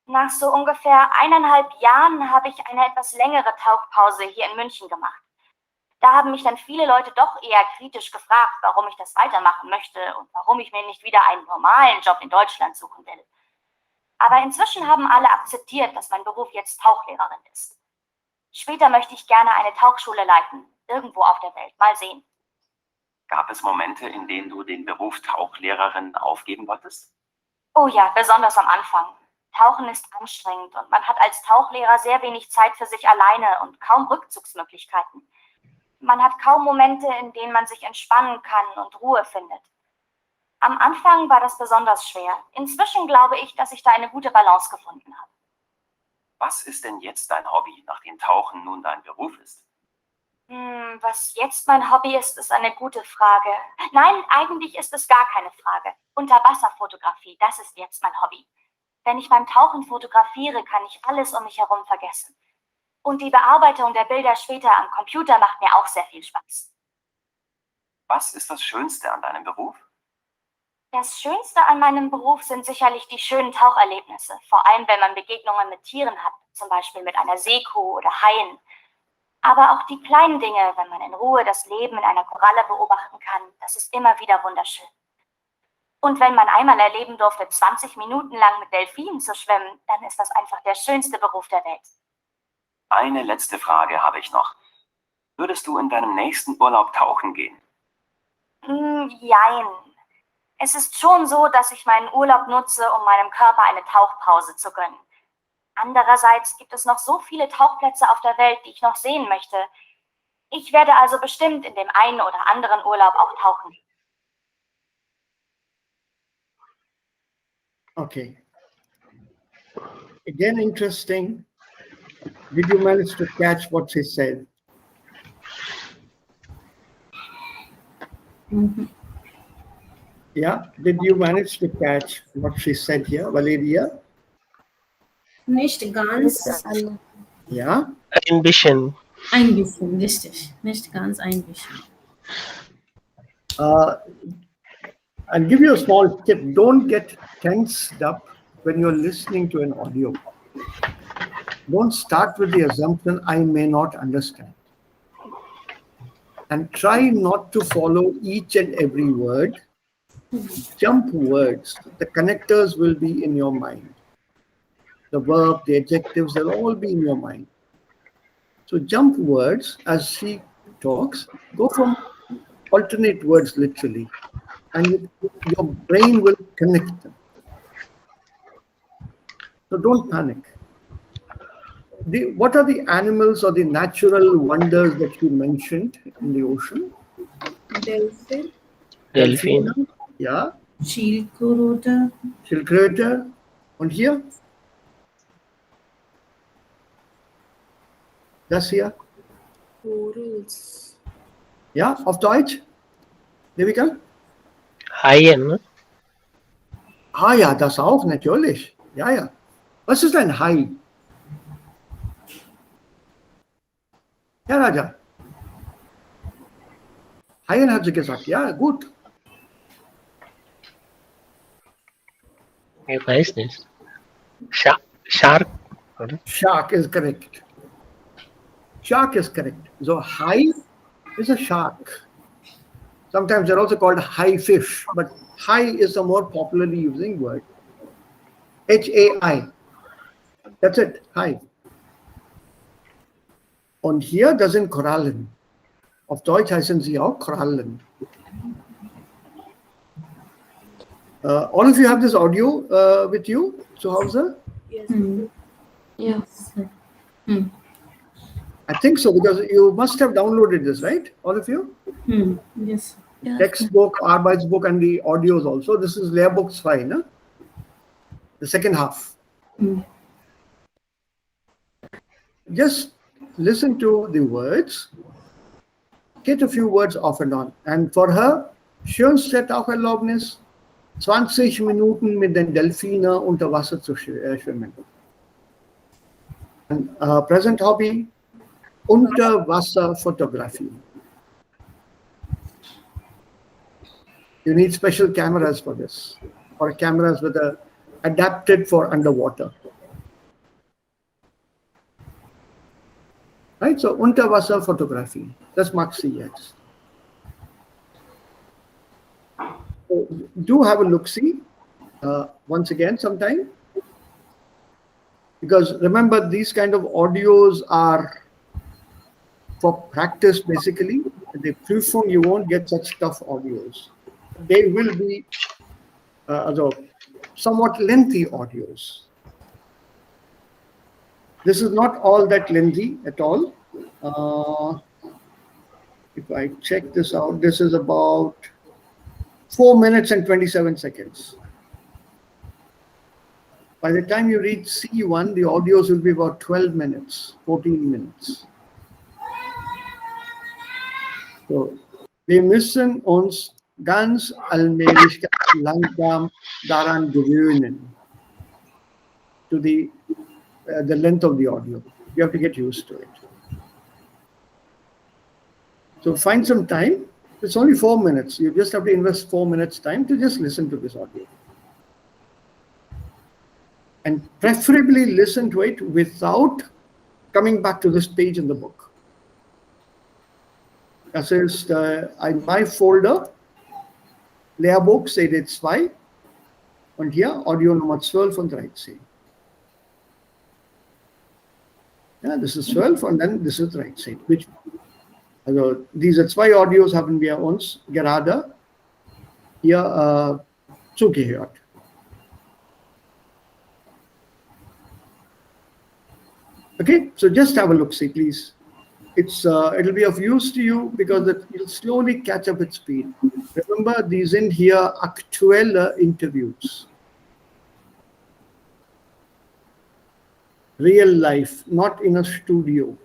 Nach so ungefähr 1,5 Jahren habe ich eine etwas längere Tauchpause hier in München gemacht. Da haben mich dann viele Leute doch eher kritisch gefragt, warum ich das weitermachen möchte und warum ich mir nicht wieder einen normalen Job in Deutschland suchen will. Aber inzwischen haben alle akzeptiert, dass mein Beruf jetzt Tauchlehrerin ist. Später möchte ich gerne eine Tauchschule leiten, irgendwo auf der Welt. Mal sehen. Gab es Momente, in denen du den Beruf Tauchlehrerin aufgeben wolltest? Oh ja, besonders am Anfang. Tauchen ist anstrengend und man hat als Tauchlehrer sehr wenig Zeit für sich alleine und kaum Rückzugsmöglichkeiten. Man hat kaum Momente, in denen man sich entspannen kann und Ruhe findet. Am Anfang war das besonders schwer. Inzwischen glaube ich, dass ich da eine gute Balance gefunden habe. Was ist denn jetzt dein Hobby, nachdem Tauchen nun dein Beruf ist? Was jetzt mein Hobby ist, ist eine gute Frage. Nein, eigentlich ist es gar keine Frage. Unterwasserfotografie, das ist jetzt mein Hobby. Wenn ich beim Tauchen fotografiere, kann ich alles um mich herum vergessen. Und die Bearbeitung der Bilder später am Computer macht mir auch sehr viel Spaß. Was ist das Schönste an deinem Beruf? Das Schönste an meinem Beruf sind sicherlich die schönen Taucherlebnisse, vor allem wenn man Begegnungen mit Tieren hat, zum Beispiel mit einer Seekuh oder Haien. Aber auch die kleinen Dinge, wenn man in Ruhe das Leben in einer Koralle beobachten kann, das ist immer wieder wunderschön. Und wenn man einmal erleben durfte, 20 Minuten lang mit Delfinen zu schwimmen, dann ist das einfach der schönste Beruf der Welt. Eine letzte Frage habe ich noch. Würdest du in deinem nächsten Urlaub tauchen gehen? Jein. Es ist schon so, dass ich meinen Urlaub nutze, um meinem Körper eine Tauchpause zu gönnen. Andererseits gibt es noch so viele Tauchplätze auf der Welt, die ich noch sehen möchte. Ich werde also bestimmt in dem einen oder anderen Urlaub auch tauchen. Okay. Again, interesting. Did you manage to catch what she said? Yeah, did you manage to catch what she said here, Valeria? Nicht ganz. Bitte alle. Yeah. Ein bisschen. Ein bisschen, richtig. Nicht ganz ein bisschen. I'll give you a small tip. Don't get tensed up when you're listening to an audio. Don't start with the assumption, I may not understand. And try not to follow each and every word. Jump words. The connectors will be in your mind. The verb, the adjectives, they'll all be in your mind. So jump words as she talks. Go from alternate words literally. And your brain will connect them. So don't panic. What are the animals or the natural wonders that you mentioned in the ocean? Delphin. Delfin. Yeah. Schildkröte. Schildkröte. Und hier? Das hier? Corals. Ja, auf Deutsch? Devika? Haien, ne? Ah ja, das auch, natürlich. Ja, ja. Was ist ein Hai? Ja, Raja. Haien hat sie gesagt. Ja, gut. Ich weiß nicht. Shark, oder? Shark is correct. Shark is correct. So hai is a shark. Sometimes they're also called hai fish, but hai is a more popularly using word. Hai. That's it. Hai. Und hier, das sind Korallen. Auf Deutsch heißen sie auch Korallen. All of you have this audio with you zu Hause? Yes. Ja. I think so, because you must have downloaded this, right? All of you? Yes. Ja. Textbook, Arbeitsbook, and the audios also. This is Lehrbuch 2, no? The second half. just listen to the words, get a few words off and on. And for her, schönste Tauchererlaubnis, 20 Minuten mit den Delfinen unter Wasser zu schwimmen. And present hobby, Unterwasserfotografie. You need special cameras for this, or cameras with adapted for underwater. Right, so Unterwasserfotografie, das mag sie jetzt. So, do have a look-see once again sometime. Because remember, these kind of audios are for practice basically. The Prüfung, you won't get such tough audios. They will be somewhat lengthy audios. This is not all that lengthy at all. If I check this out, this is about 4 minutes and 27 seconds. By the time you reach C1, the audios will be about 12 minutes, 14 minutes. So, wir müssen uns ganz allmählich, langsam daran gewöhnen, to the length of the audio. You have to get used to it. So find some time. It's only 4 minutes. You just have to invest 4 minutes time to just listen to this audio. And preferably listen to it without coming back to this page in the book. Das ist my folder, Lehrbuch, Seite 2. Und hier Audio Nummer 12 und 13. Yeah, this is 12 and then this is 13. Also diese zwei Audios haben wir uns gerade hier zugehört. Okay, so just have a look, see, please. It'll be of use to you because you'll slowly catch up with speed. Remember, these sind hier aktuelle Interviews. Real life, not in a studio.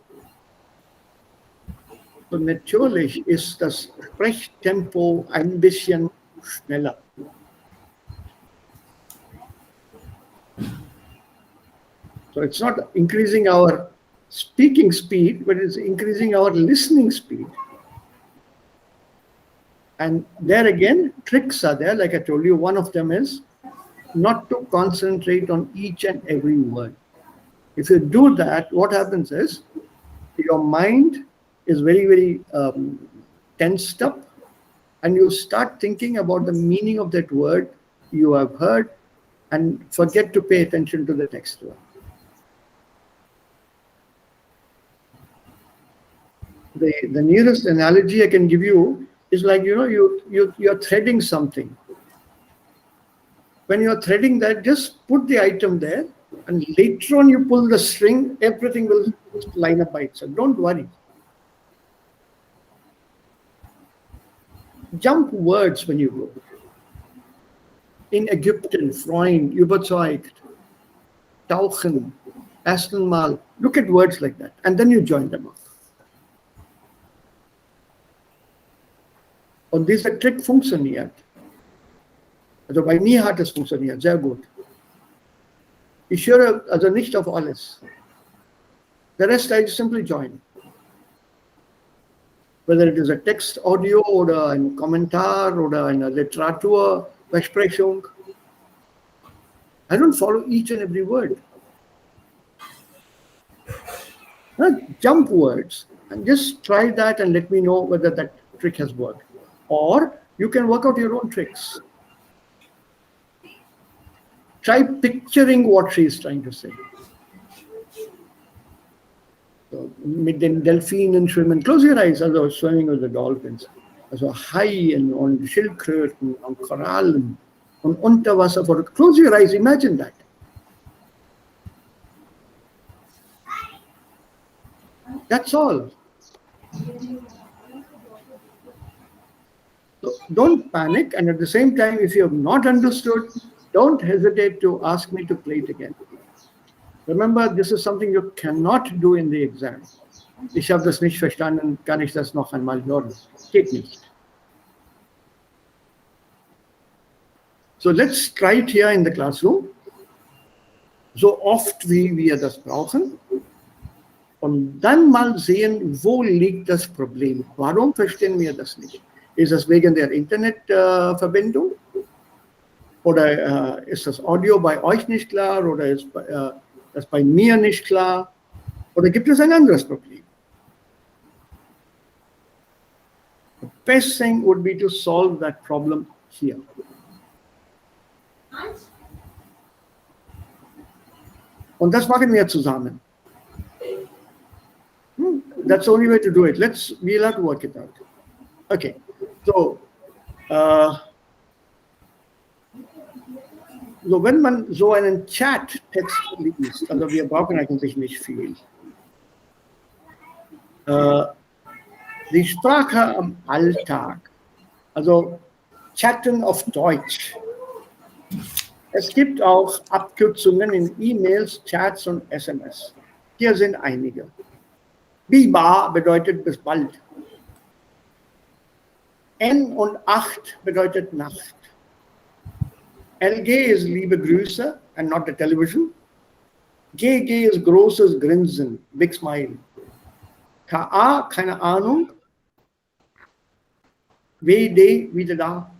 So natürlich ist das Sprechtempo ein bisschen schneller. So it's not increasing our speaking speed, but it's increasing our listening speed. And there again, tricks are there. Like I told you, one of them is not to concentrate on each and every word. If you do that, what happens is your mind is very, very tensed up, and you start thinking about the meaning of that word you have heard and forget to pay attention to the next word. The nearest analogy I can give you is like, you're threading something. When you're threading that, just put the item there, and later on you pull the string, everything will line up by itself. Don't worry. Jump words when you go. In Ägypten, Freund, überzeugt, tauchen, ersten Mal. Look at words like that, and then you join them up. Und dieser Trick funktioniert. Also bei mir hat es funktioniert, sehr gut. Ich höre also nicht auf alles. The rest I simply join. Whether it is a text audio oder ein Kommentar oder eine Literaturbesprechung. I don't follow each and every word. Jump words. And just try that and let me know whether that trick has worked. Or you can work out your own tricks. Try picturing what she is trying to say. So, mit den Delfinen schwimmen. Close your eyes, also swimming with the dolphins. Also Haien und Schildkröten und Korallen und Unterwasser. Close your eyes, imagine that. That's all. So don't panic, and at the same time, if you have not understood, don't hesitate to ask me to play it again. Remember, this is something you cannot do in the exam. Ich habe das nicht verstanden, kann ich das noch einmal hören? Geht nicht. So let's try it here in the classroom. So oft wie wir das brauchen. Und dann mal sehen, wo liegt das Problem? Warum verstehen wir das nicht? Ist es wegen der Internetverbindung? Oder ist das Audio bei euch nicht klar? Oder ist das bei mir nicht klar? Oder gibt es ein anderes Problem? The best thing would be to solve that problem here. Und das machen wir zusammen. That's the only way to do it. We'll have to work it out. Okay. So, so wenn man so einen Chat-Text liest, also wir brauchen eigentlich nicht viel. Die Sprache am Alltag, also Chatten auf Deutsch. Es gibt auch Abkürzungen in E-Mails, Chats und SMS. Hier sind einige. Biba bedeutet bis bald. N und 8 bedeutet Nacht. LG ist liebe Grüße and not the television. GG ist großes Grinsen, big smile. KA, keine Ahnung. WD, wieder da.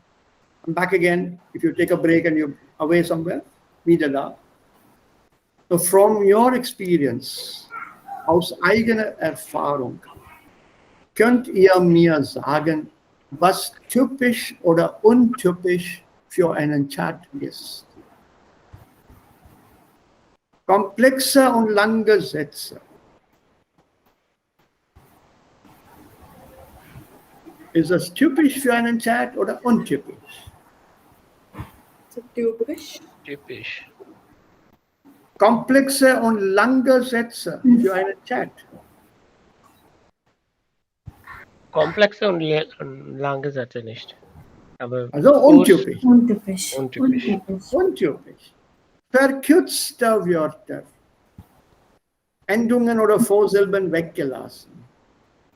I'm back again. If you take a break and you're away somewhere, wieder da. So from your experience, aus eigener Erfahrung, könnt ihr mir sagen, was typisch oder untypisch für einen Chat ist? Komplexe und lange Sätze. Ist das typisch für einen Chat oder untypisch? Typisch. Typisch. Komplexe und lange Sätze für einen Chat. Komplexe und lange Sätze nicht. Aber Also untypisch. Untypisch. Untypisch. Untypisch. Verkürzte Wörter. Endungen oder Vorsilben weggelassen.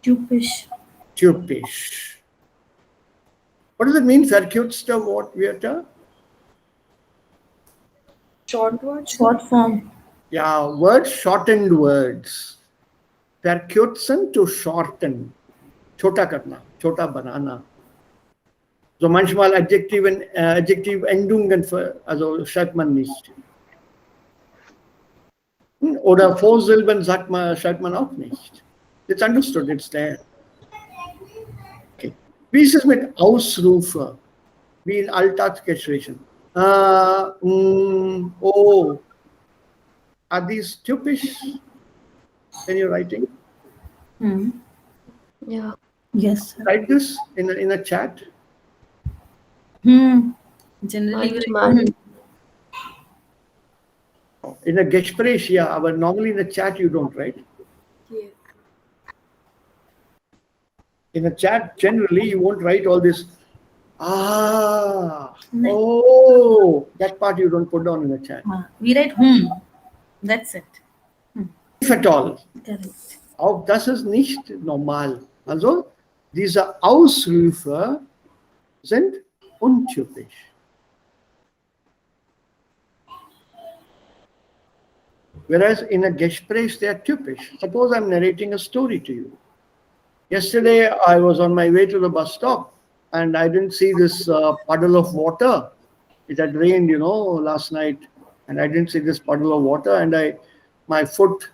Typisch. Typisch. What does it mean, verkürzte Wörter? Short words. Short form. Yeah, words, shortened words. Verkürzen to shorten. Chota karna, chota banana. So manchmal Adjektivendungen, also schreibt man nicht. Oder Vorsilben schreibt man auch nicht. It's understood, it's there. Okay. Wie ist es mit Ausrufe? Wie in Alltagsgesprächen? Oh. Are these typisch when you're writing? Yeah. Yes. Write this in a chat. Generally, we Manchmal. In a Gespräch, yeah, but normally in a chat you don't, right? Yeah. In a chat, generally you won't write all this. Ah, No. oh, that part you don't put down in a chat. we write That's it. If at all. Correct. Auch das ist nicht normal. Also, diese Ausrufe sind untypisch. Whereas in a Gespräch, they are typisch. Suppose I'm narrating a story to you. Yesterday, I was on my way to the bus stop and I didn't see this puddle of water. It had rained, last night, and I didn't see this puddle of water, and my foot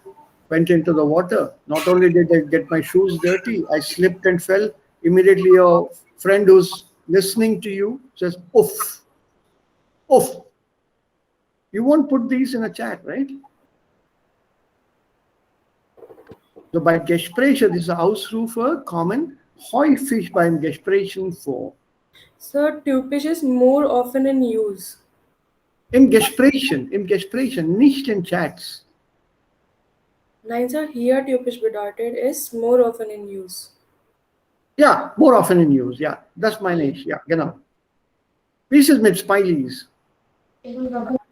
went into the water. Not only did I get my shoes dirty, I slipped and fell. Immediately, your friend who's listening to you says, oof, oof. You won't put these in a chat, right? So bei Gesprächen, diese Ausrufe kommen häufig beim Gesprächen vor. So typisch is more often in use. Im Gesprächen, nicht in Chats. Nein, sir, here typisch bedeutet is more often in use. Ja, more often in use, ja, das meine ich, ja, genau. Wie ist es mit Smileys?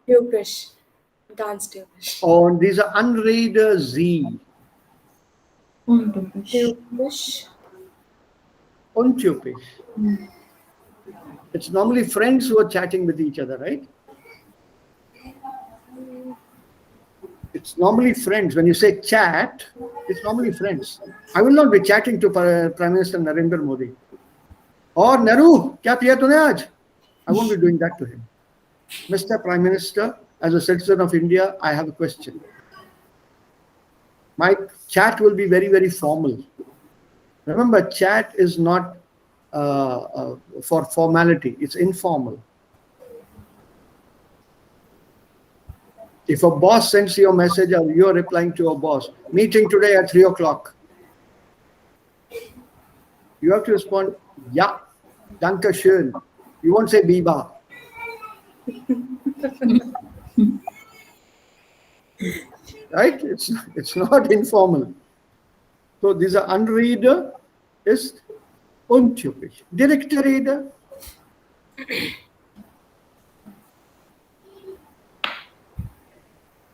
Typisch. Ganz typisch. Und dieser Anrede Sie. Untypisch. Typisch. Untypisch. It's normally friends who are chatting with each other, right? It's normally friends. When you say chat, it's normally friends. I will not be chatting to Prime Minister Narendra Modi. Or Nehru, kya piya tune aaj? I won't be doing that to him. Mr. Prime Minister, as a citizen of India, I have a question. My chat will be very, very formal. Remember, chat is not for formality. It's informal. If a boss sends you a message or you're replying to a boss, meeting today at 3 o'clock, you have to respond, ja, danke schön. You won't say Biba. Right? It's not informal. So dieser Anrede ist untypisch. Direkte Rede.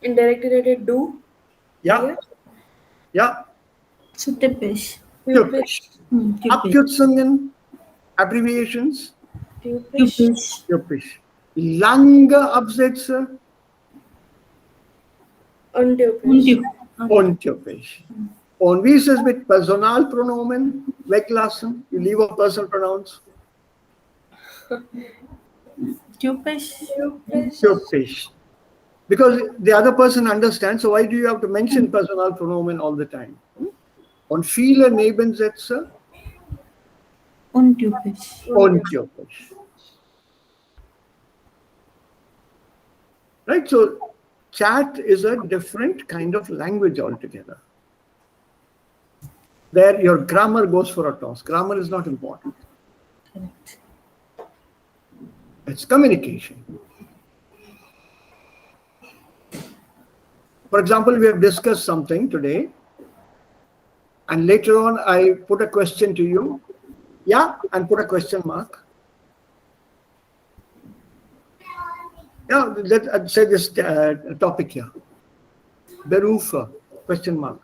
Indirect related do. Ja. Ja. So typisch. Typisch. Typisch. Abkürzungen, Abbreviations. Typisch. Typisch. Typisch. Lange Absätze. Untypisch. Untypisch. Und wie ist es mit Personalpronomen? Weglassen. You leave a personal pronouns. Typisch. Typisch. Because the other person understands, so why do you have to mention personal pronomen all the time? Und viele Nebensätze. Untypisch. Untypisch. Right? So chat is a different kind of language altogether. There your grammar goes for a toss. Grammar is not important. Correct. It's communication. For example, we have discussed something today, and later on I put a question to you, yeah, and put a question mark. Yeah, let's say this topic here. Berufe, question mark.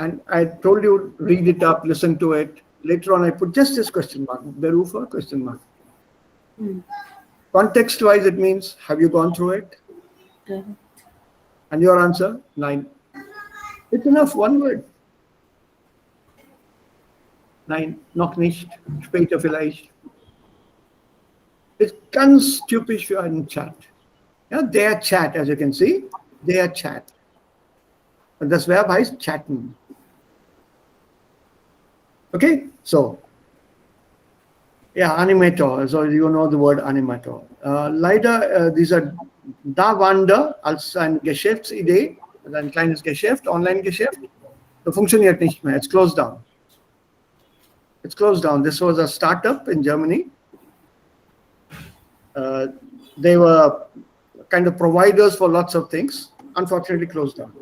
And I told you, read it up, listen to it. Later on, I put just this question mark, Berufe, question mark. Context-wise, it means, have you gone through it? Correct. And your answer, 9. It's enough, one word. 9, noch nicht, später vielleicht. It's ganz typisch für einen Chat. Yeah, their chat, as you can see, their chat. And das Verb heißt chatten. Okay, so, yeah, Animator, so you know the word Animator. Leider, dieser da Wander als eine Geschäftsidee, also ein kleines Geschäft, Online-Geschäft, das funktioniert nicht mehr. It's closed down. It's closed down. This was a startup in Germany. They were kind of providers for lots of things. Unfortunately, closed down.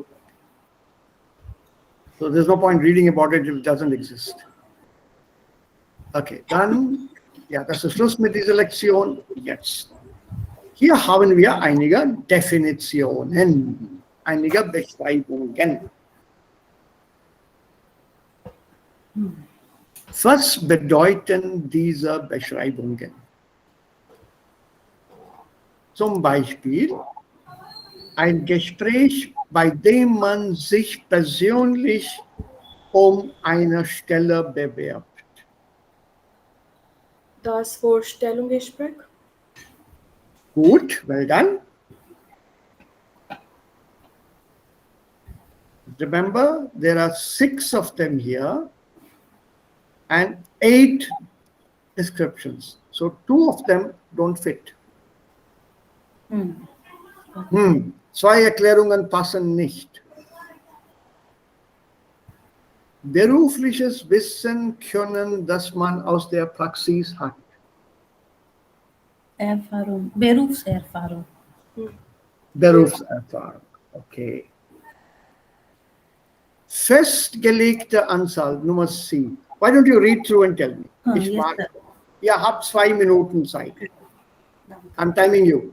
So there's no point reading about it if it doesn't exist. Okay, dann, ja, das ist Schluss mit dieser Lektion. Jetzt. Hier haben wir einige Definitionen, einige Beschreibungen. Was bedeuten diese Beschreibungen? Zum Beispiel ein Gespräch, bei dem man sich persönlich um eine Stelle bewerbt. Das Vorstellungsgespräch. Gut, well done. Remember, there are 6 of them here and 8 descriptions. So 2 of them don't fit. 2 Erklärungen passen nicht. Berufliches Wissen können, das man aus der Praxis hat. Erfahrung. Berufserfahrung. Berufserfahrung, okay. Festgelegte Anzahl, Nummer C. Why don't you read through and tell me? Ich Yes, warte. sir. Ihr habt 2 Minuten Zeit. I'm timing you.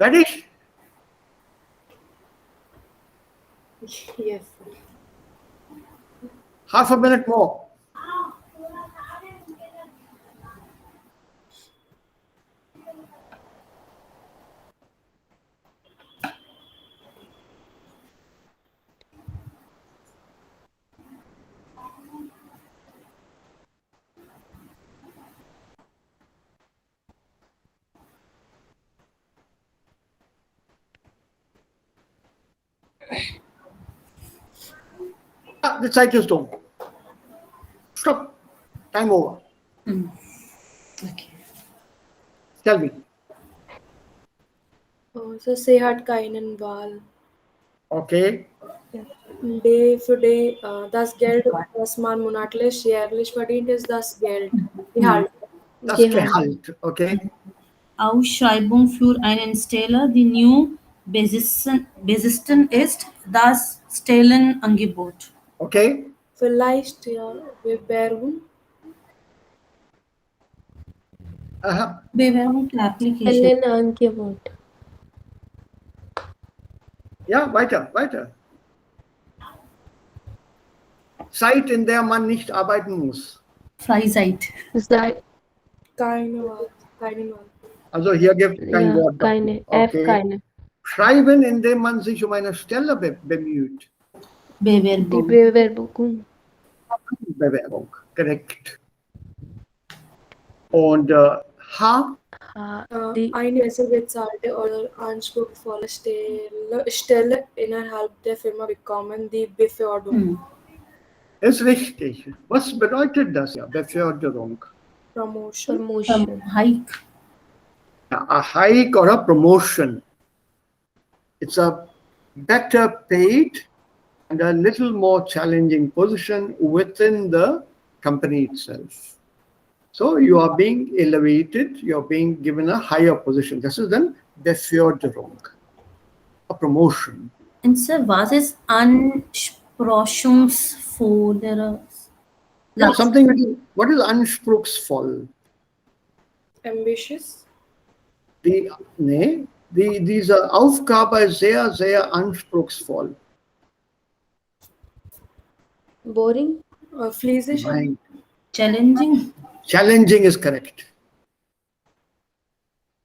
Ready? Yes. Half a minute more. The cycles don't. Stop. Time over. Okay. Tell me. So sie hat keinen Wahl. Okay. Day für Day, das Geld, das man monatlich, jährlich verdient, ist das Geld. Gehalt. Das Gehalt. Gehalt. Okay. Ausschreibung für einen Stelle. Die new Bassisten ist das Stellenangebot. Okay. Vielleicht, ja, Bewerbung. Aha. Bewerbung für Application. Stellenangebot. Ja, weiter, weiter. Zeit, in der man nicht arbeiten muss. Freizeit. Sei, Keine Wahl. Keine Wahl. Also hier gibt es kein ja, Wort. dafür. keine. F, Okay. keine. Schreiben, indem man sich um eine Stelle bemüht. Die Bewerbung. Bewerbung. Bewerbung. Korrekt. Und H. Die Eine besser bezahlte oder anspruchsvolle Stelle innerhalb der Firma bekommen, die Beförderung. Ist richtig. Was bedeutet das ja? Beförderung. Promotion. Promotion. Hike. A hike or a promotion. It's a better paid and a little more challenging position within the company itself. So you are being elevated, you're being given a higher position. This is then Beförderung, a promotion. Und Sir, was ist anspruchsvoller? Yeah, something what is anspruchsvoll? Ambitious. Diese Aufgabe ist sehr, sehr anspruchsvoll. Boring. Fließig. Nein. Challenging. Challenging is correct.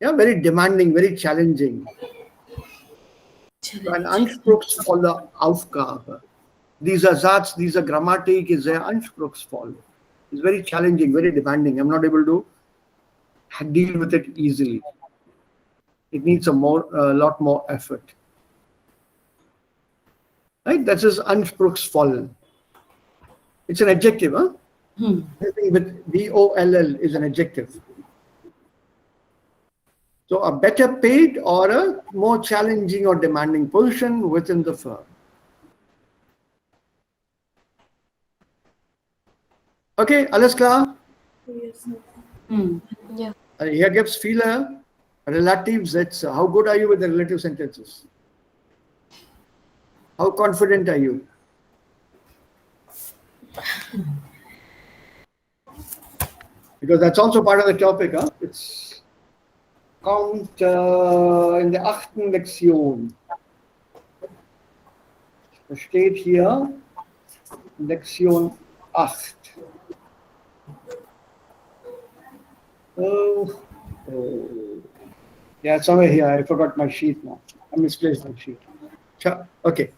Yeah, very demanding, very challenging. Eine anspruchsvolle Aufgabe. Dieser Satz, diese Grammatik ist sehr anspruchsvoll. It's very challenging, very demanding. I'm not able to deal with it easily. It needs a lot more effort. Right? That is anspruchsvoll. It's an adjective, huh? Anything with V-O-L-L is an adjective. So a better paid or a more challenging or demanding position within the firm. Okay, alles klar? Yes. Ja. Hier gibt es viele Relativsätze. How good are you with the relative sentences? How confident are you? Because that's also part of the topic. Huh? It's kommt in der 8. Lektion. Da steht hier Lektion 8. Yeah, it's somewhere here. I forgot my sheet now. I misplaced my sheet. Okay.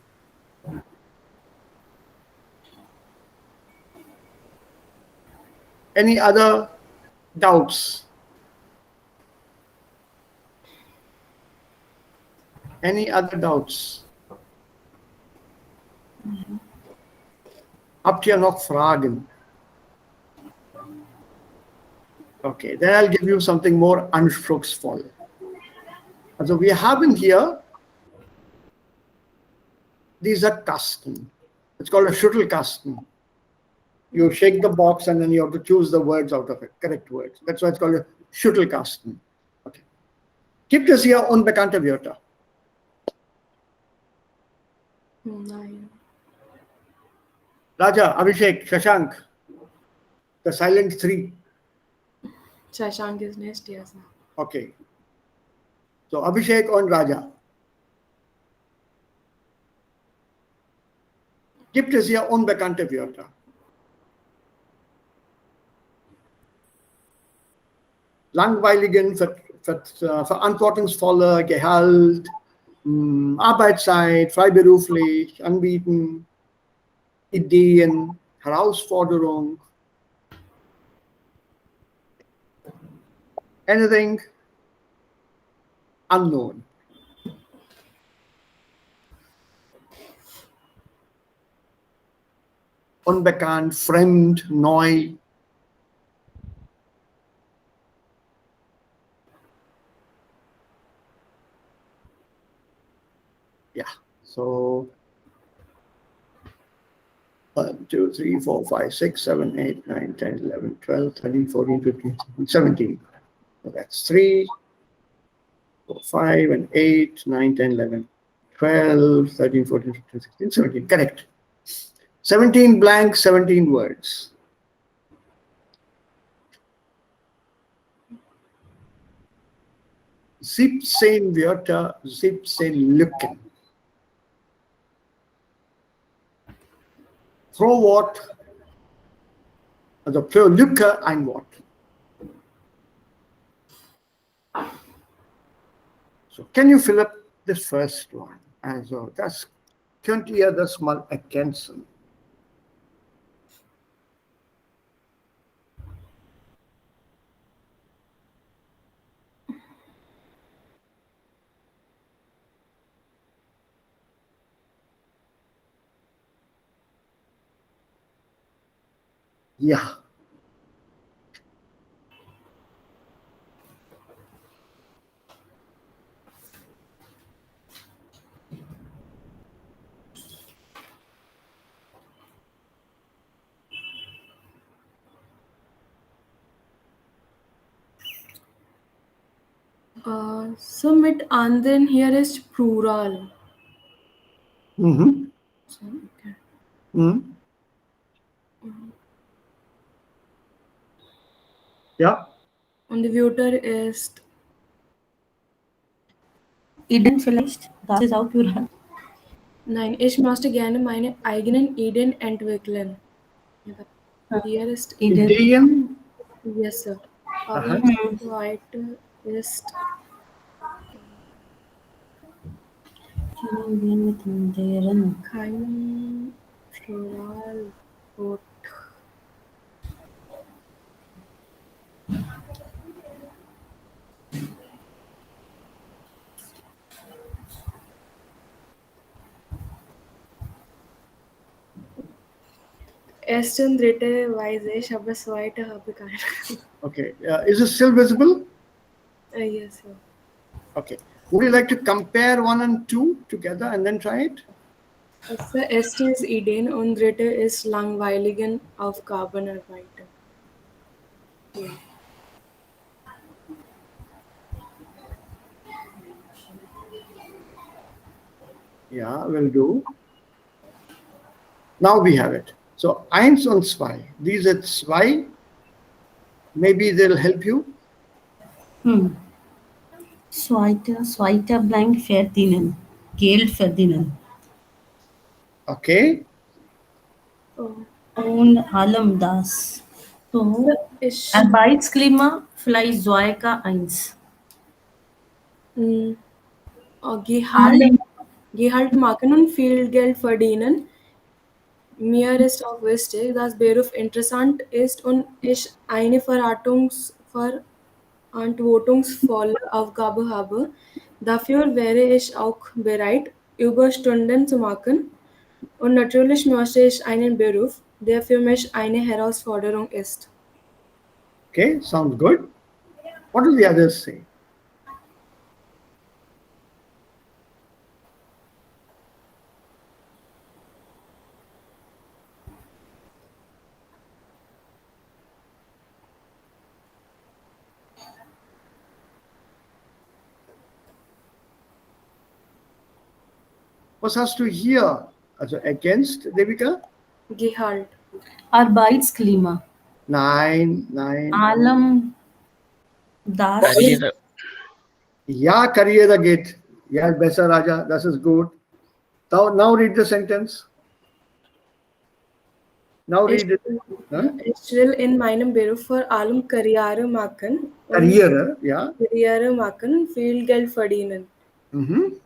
Any other doubts? Any other doubts? Habt ihr noch Fragen? Okay, then I'll give you something more anspruchsvoll. Also wir haben hier dieser Kasten. It's called a Schüttelkasten. You shake the box and then you have to choose the words out of it, correct words. That's why it's called a Schüttelkasten. Okay. Gibt es hier unbekannte Wörter? Nein. Raja, Abhishek, Shashank, the silent three. Shashank is next, yes. Okay. So Abhishek und Raja. Gibt es hier unbekannte Wörter? Langweiligen, verantwortungsvoller, Gehalt, Arbeitszeit, freiberuflich, anbieten, Ideen, Herausforderung. Anything unknown? Unbekannt, fremd, neu. Yeah, so 1, 2, 3, 4, 5, 6, 7, 8, 9, 10, 11, 12, 13, 14, 15, 16, 17. So that's 3, 4, 5, and 8, 9, 10, 11, 12, 13, 14, 15, 16, 17. Correct. 17 blank, 17 words. Siebzehn Wörter, 17 Lücken. Pro Wort, also pro Lücke ein Wort. So, can you fill up this first one? Also, könnt ihr das mal ergänzen? Ja. So mit anderen here is plural. Mhm. So, okay. Mhm. Ja. Und die Wörter ist Ideen vielleicht. Das ist auch plural. nein, ich möchte gerne meine eigenen Ideen entwickeln. Hier ist Ideen. yes, sir. Aber Aha. zweite ist Mit deren. kein Pluralwort. Erste und dritte weiß ich, aber zweite habe ich keine. Okay. Is it still visible? Yes, sir. Okay. Would you like to compare 1 and 2 together and then try it? Also, erste ist Ideen und dritte ist langweiligen Aufgabenarbeiten. Ja. Yeah, will do. Now we have it. So 1 und 2. Diese 2, maybe they'll help you. Zweiter blank verdienen. Geld verdienen. Okay. Oh. Und allem das. So, Ich Arbeitsklima vielleicht Zoika 1. Gehalt machen und viel Geld verdienen. Mir ist auch wichtig, dass Beruf interessant ist und ich eine verantwortungsvolle Aufgabe habe. Dafür wäre ich auch bereit, Überstunden zu machen. Und natürlich möchte ich einen Beruf, der für mich eine Herausforderung ist. Okay, sounds good. What do the others say? Was hast du hier? Also ergänzt, Devika? Gehalt. Arbeitsklima. Nein, nein. Allem das. Ja, Karriere geht. Ja, besser, Raja. Das ist gut. Now read the sentence. Now read it. Huh? Ich will in meinem Beruf vor allem Karriere machen und Karriere, ja. viel Geld verdienen. Mhm.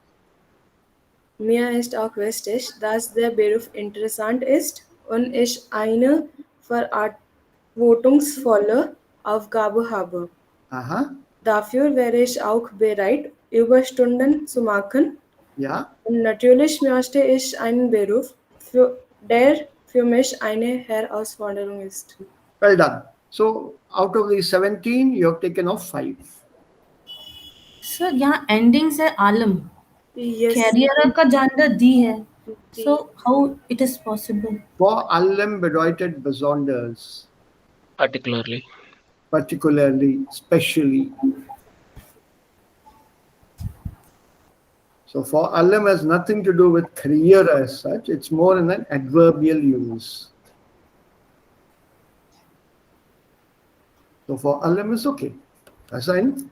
Mir ist auch wichtig, dass der Beruf interessant ist und ich eine verantwortungsvolle Aufgabe habe. Aha. Dafür wäre ich auch bereit, Überstunden zu machen. Ja. Und natürlich möchte ich einen Beruf, der für mich eine Herausforderung ist. Well done. So out of the 17, you have taken off 5. Sir यहाँ ending से आलम Yes. Career का gender दी है so how it is possible Vor allem bedeutet besonders, particularly. particularly, specially. So for allem has nothing to do with career as such. It's more in an adverbial use. So for allem is okay. As ein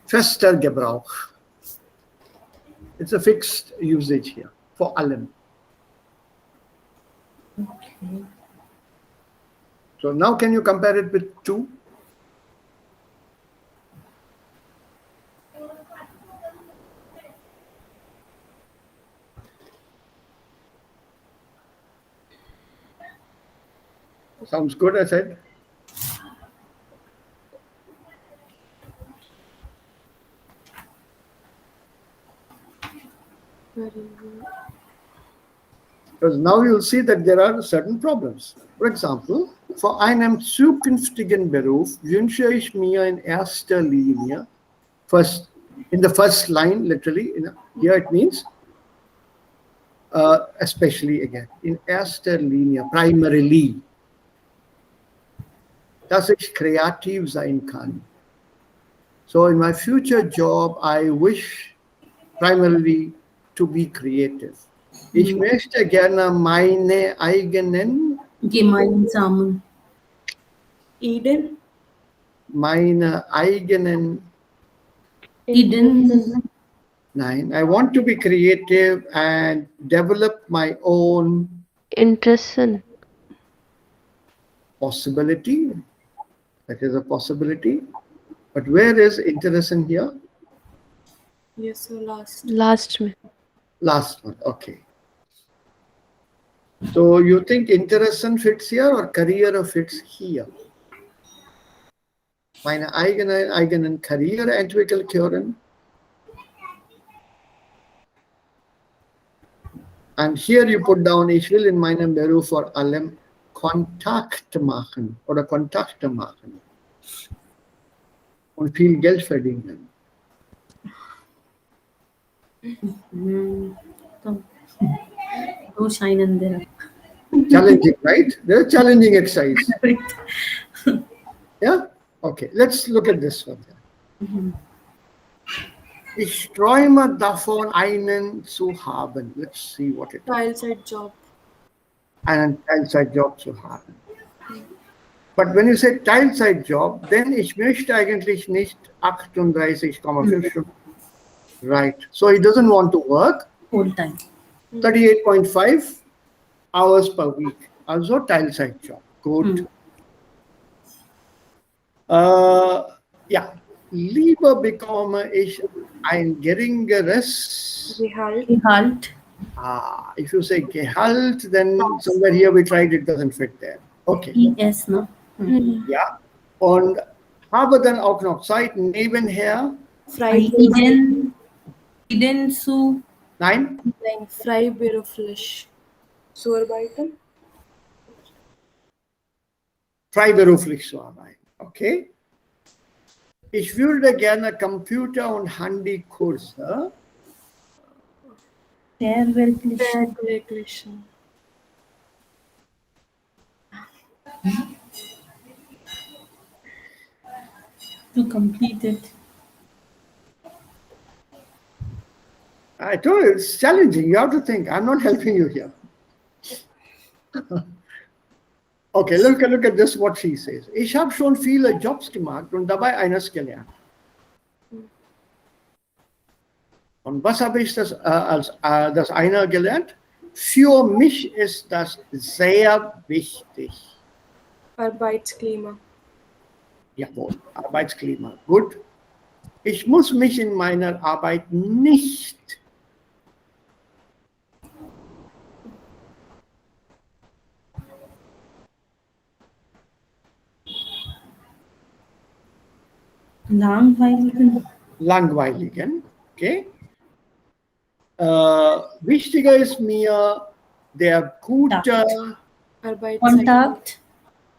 fester Gebrauch. It's a fixed usage here. For allem. Okay. So now can you compare it with 2? Sounds good, I said. Because now you'll see that there are certain problems. For example, für einen zukünftigen Beruf wünsche ich mir in erster Linie, first, in the first line, literally, here it means, especially again, in erster Linie, primarily, dass ich kreativ sein kann. So in my future job, I wish primarily to be creative. Ich möchte gerne meine eigenen gemeinsamen Eden? Meine eigenen, Eden nein, I want to be creative and develop my own Interessen. possibility. That is a possibility. But where is interesting here? Yes, so last. Last में. Last one, okay. So you think interesting fits here or career fits here? Meine eigenen Karriere entwickelt hören. And here you put down, ich will in meinem Beruf vor allem Kontakt machen oder Kontakte machen und viel Geld verdienen. no shine in there Challenging, right? They're challenging exercise. Yeah? Okay, let's look at this one. Ich träume davon, einen zu haben. Let's see what it is. Teilzeit job. Einen Teilzeitjob zu haben. But when you say Teilzeitjob, then ich möchte eigentlich nicht 38,5 Stunden. Right. So he doesn't want to work whole time 38.5 hours per week. Also Teilzeitjob. Good. Ja. Lieber bekomme ich ein geringeres Gehalt. if you say Gehalt, then somewhere here we tried, it doesn't fit there. Okay. es no Ja. Und habe dann auch noch Zeit nebenher. Eden zu Nein? Freiberuflich. Zuarbeiten. Freiberuflich zu arbeiten. Okay. Ich würde gerne Computer- und Handykurse Verwirklichen. to complete it I told you, it's challenging. You have to think. I'm not helping you here. Okay, look at this, what she says. Ich habe schon viele Jobs gemacht und dabei eines gelernt. Und was habe ich das eine gelernt? Für mich ist das sehr wichtig. Arbeitsklima. Jawohl, Arbeitsklima. Gut. Ich muss mich in meiner Arbeit nicht langweiligen. Okay? Wichtiger ist mir der gute Arbeitszeit. Kontakt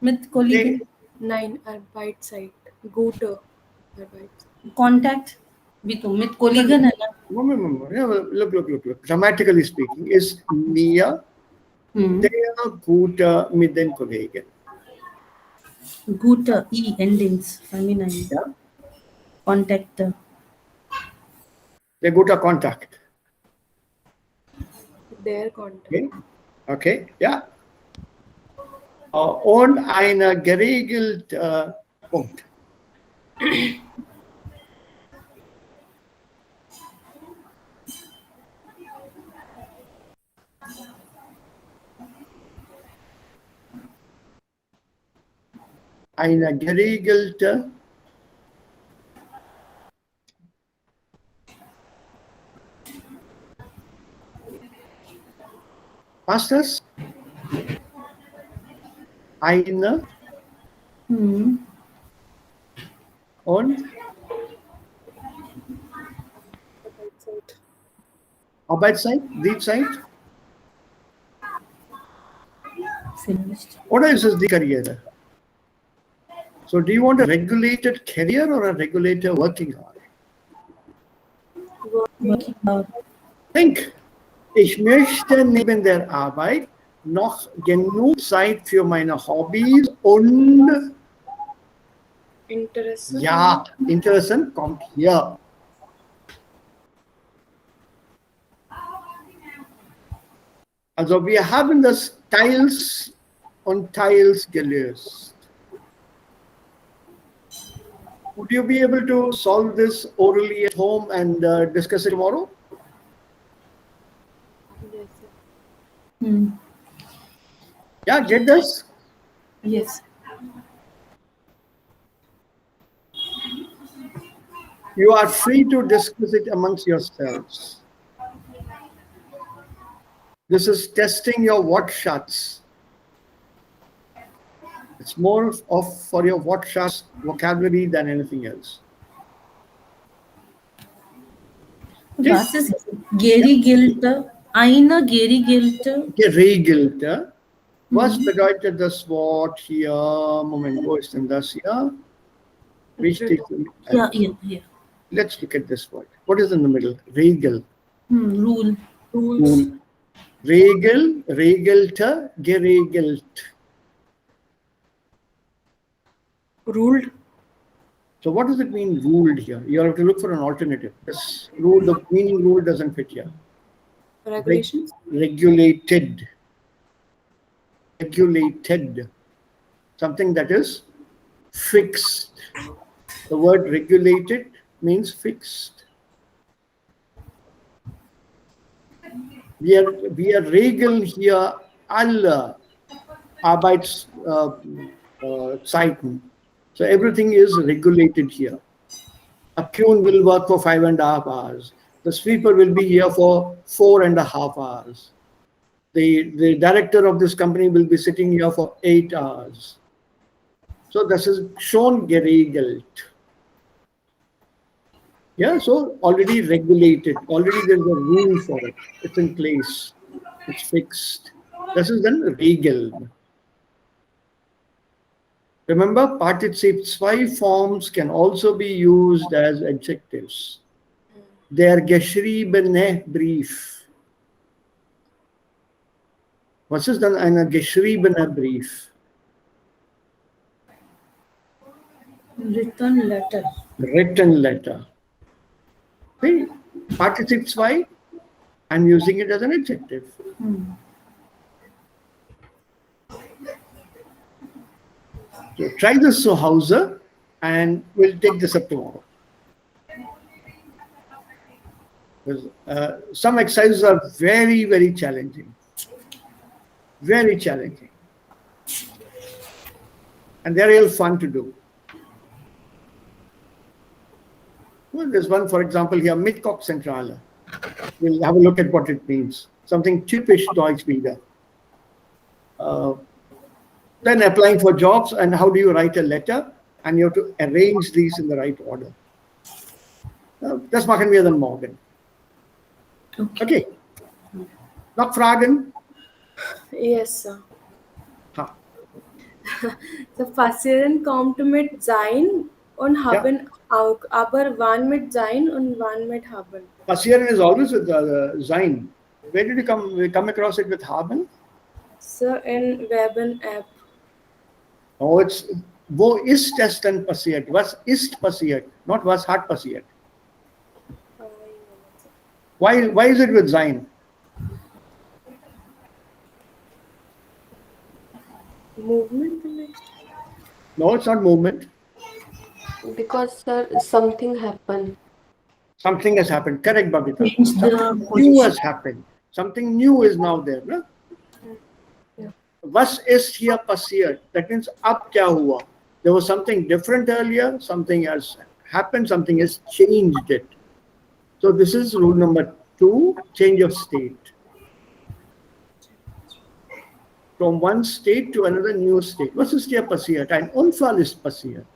mit Kollegen. Nein, Arbeitszeit. Gute Arbeitszeit. Contact with Kollegen है ना. Moment. Yeah, look. Grammatically speaking, ist mir der gute mit den Kollegen. Gute E endings feminine. Ja? Contact. Der gute Kontakt. Their contact. Okay, ja. Und eine geregelte Punkt. Eine geregelte passt das? Eine und Arbeitszeit, die Zeit? Finished. Oder ist es die Karriere? So do you want a regulated career or a regulated working hour? Working hour. Think, ich möchte neben der Arbeit noch genug Zeit für meine Hobbys und Interesse. ja, interessant kommt hier. Also wir haben das teils und teils gelöst. Would you be able to solve this orally at home and discuss it tomorrow? Yes, sir. Yeah, get this? Yes. You are free to discuss it amongst yourselves. This is testing your what shots. It's more of for your what shots vocabulary than anything else. Was ist geregelte? Eine geregelte. Geregelte. Was bedeutet das Wort hier? Moment, wo ist denn das hier? Wichtig. Ja, hier. Let's look at this word. What is in the middle? Regel. Rule. Rules. Regel, regelte, geregelt. Ruled. So what does it mean ruled here? You have to look for an alternative. This rule, the meaning rule doesn't fit here. Regulations. Regulated. Regulated. Something that is fixed. The word regulated means fixed. Wir regeln hier alle Arbeitszeiten. So everything is regulated here. A peon will work for 5.5 hours. The sweeper will be here for 4.5 hours. The director of this company will be sitting here for 8 hours. So this is schon geregelt. Yeah, so already regulated. Already there's a rule for it. It's in place. It's fixed. This is then regeln. Remember, Partizip 2 forms can also be used as adjectives. Der geschriebene Brief. Was ist dann ein geschriebener Brief? Written letter. Written letter. See, Partizip 2, I'm using it as an adjective. So try this zu Hause and we'll take this up tomorrow. Some exercises are very, very challenging. Very challenging. And they're real fun to do. Well, there's one, for example, here, Midcock Centrale. We'll have a look at what it means. Something typisch Deutsch wieder. Then applying for jobs, and how do you write a letter? And you have to arrange these in the right order. Das machen wir dann morgen. Okay. Noch Fragen? Yes, sir. Ha. So passieren kommt mit sein und haben auch, aber wann mit sein und wann mit haben. Passieren is always with sein. Where did you come across it with haben? So in Weben app. Oh, it's wo ist es denn passiert? Was ist passiert? Not was hat passiert. Why is it with sein? Movement? No, it's not movement. Because, sir, something happened. Something has happened. Correct, Babita. Change the Something new has happened. Something new is now there. No? Yeah. Was ist hier passiert? That means ab kya hua? There was something different earlier. Something has happened. Something has changed it. So this is rule number 2, change of state. From one state to another new state. Was ist hier passiert? Ein Unfall ist passiert.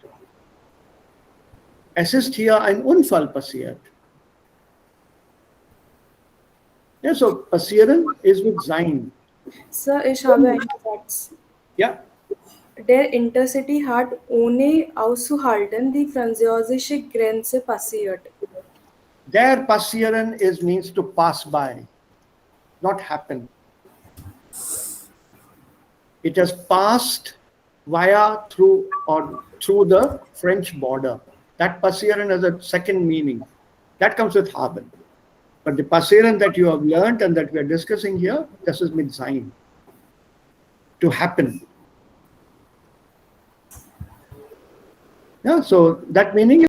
Es ist hier ein Unfall passiert. Yeah, so passieren is with sein. Sir, ich habe einen Satz. Yeah. Der Intercity hat ohne auszuhalten die französische Grenze passiert. There passieren is means to pass by, not happen. It has passed through the French border. That passieren has a second meaning. That comes with haben. But the passieren that you have learned and that we are discussing here, this is mit sein. To happen. Yeah, so that meaning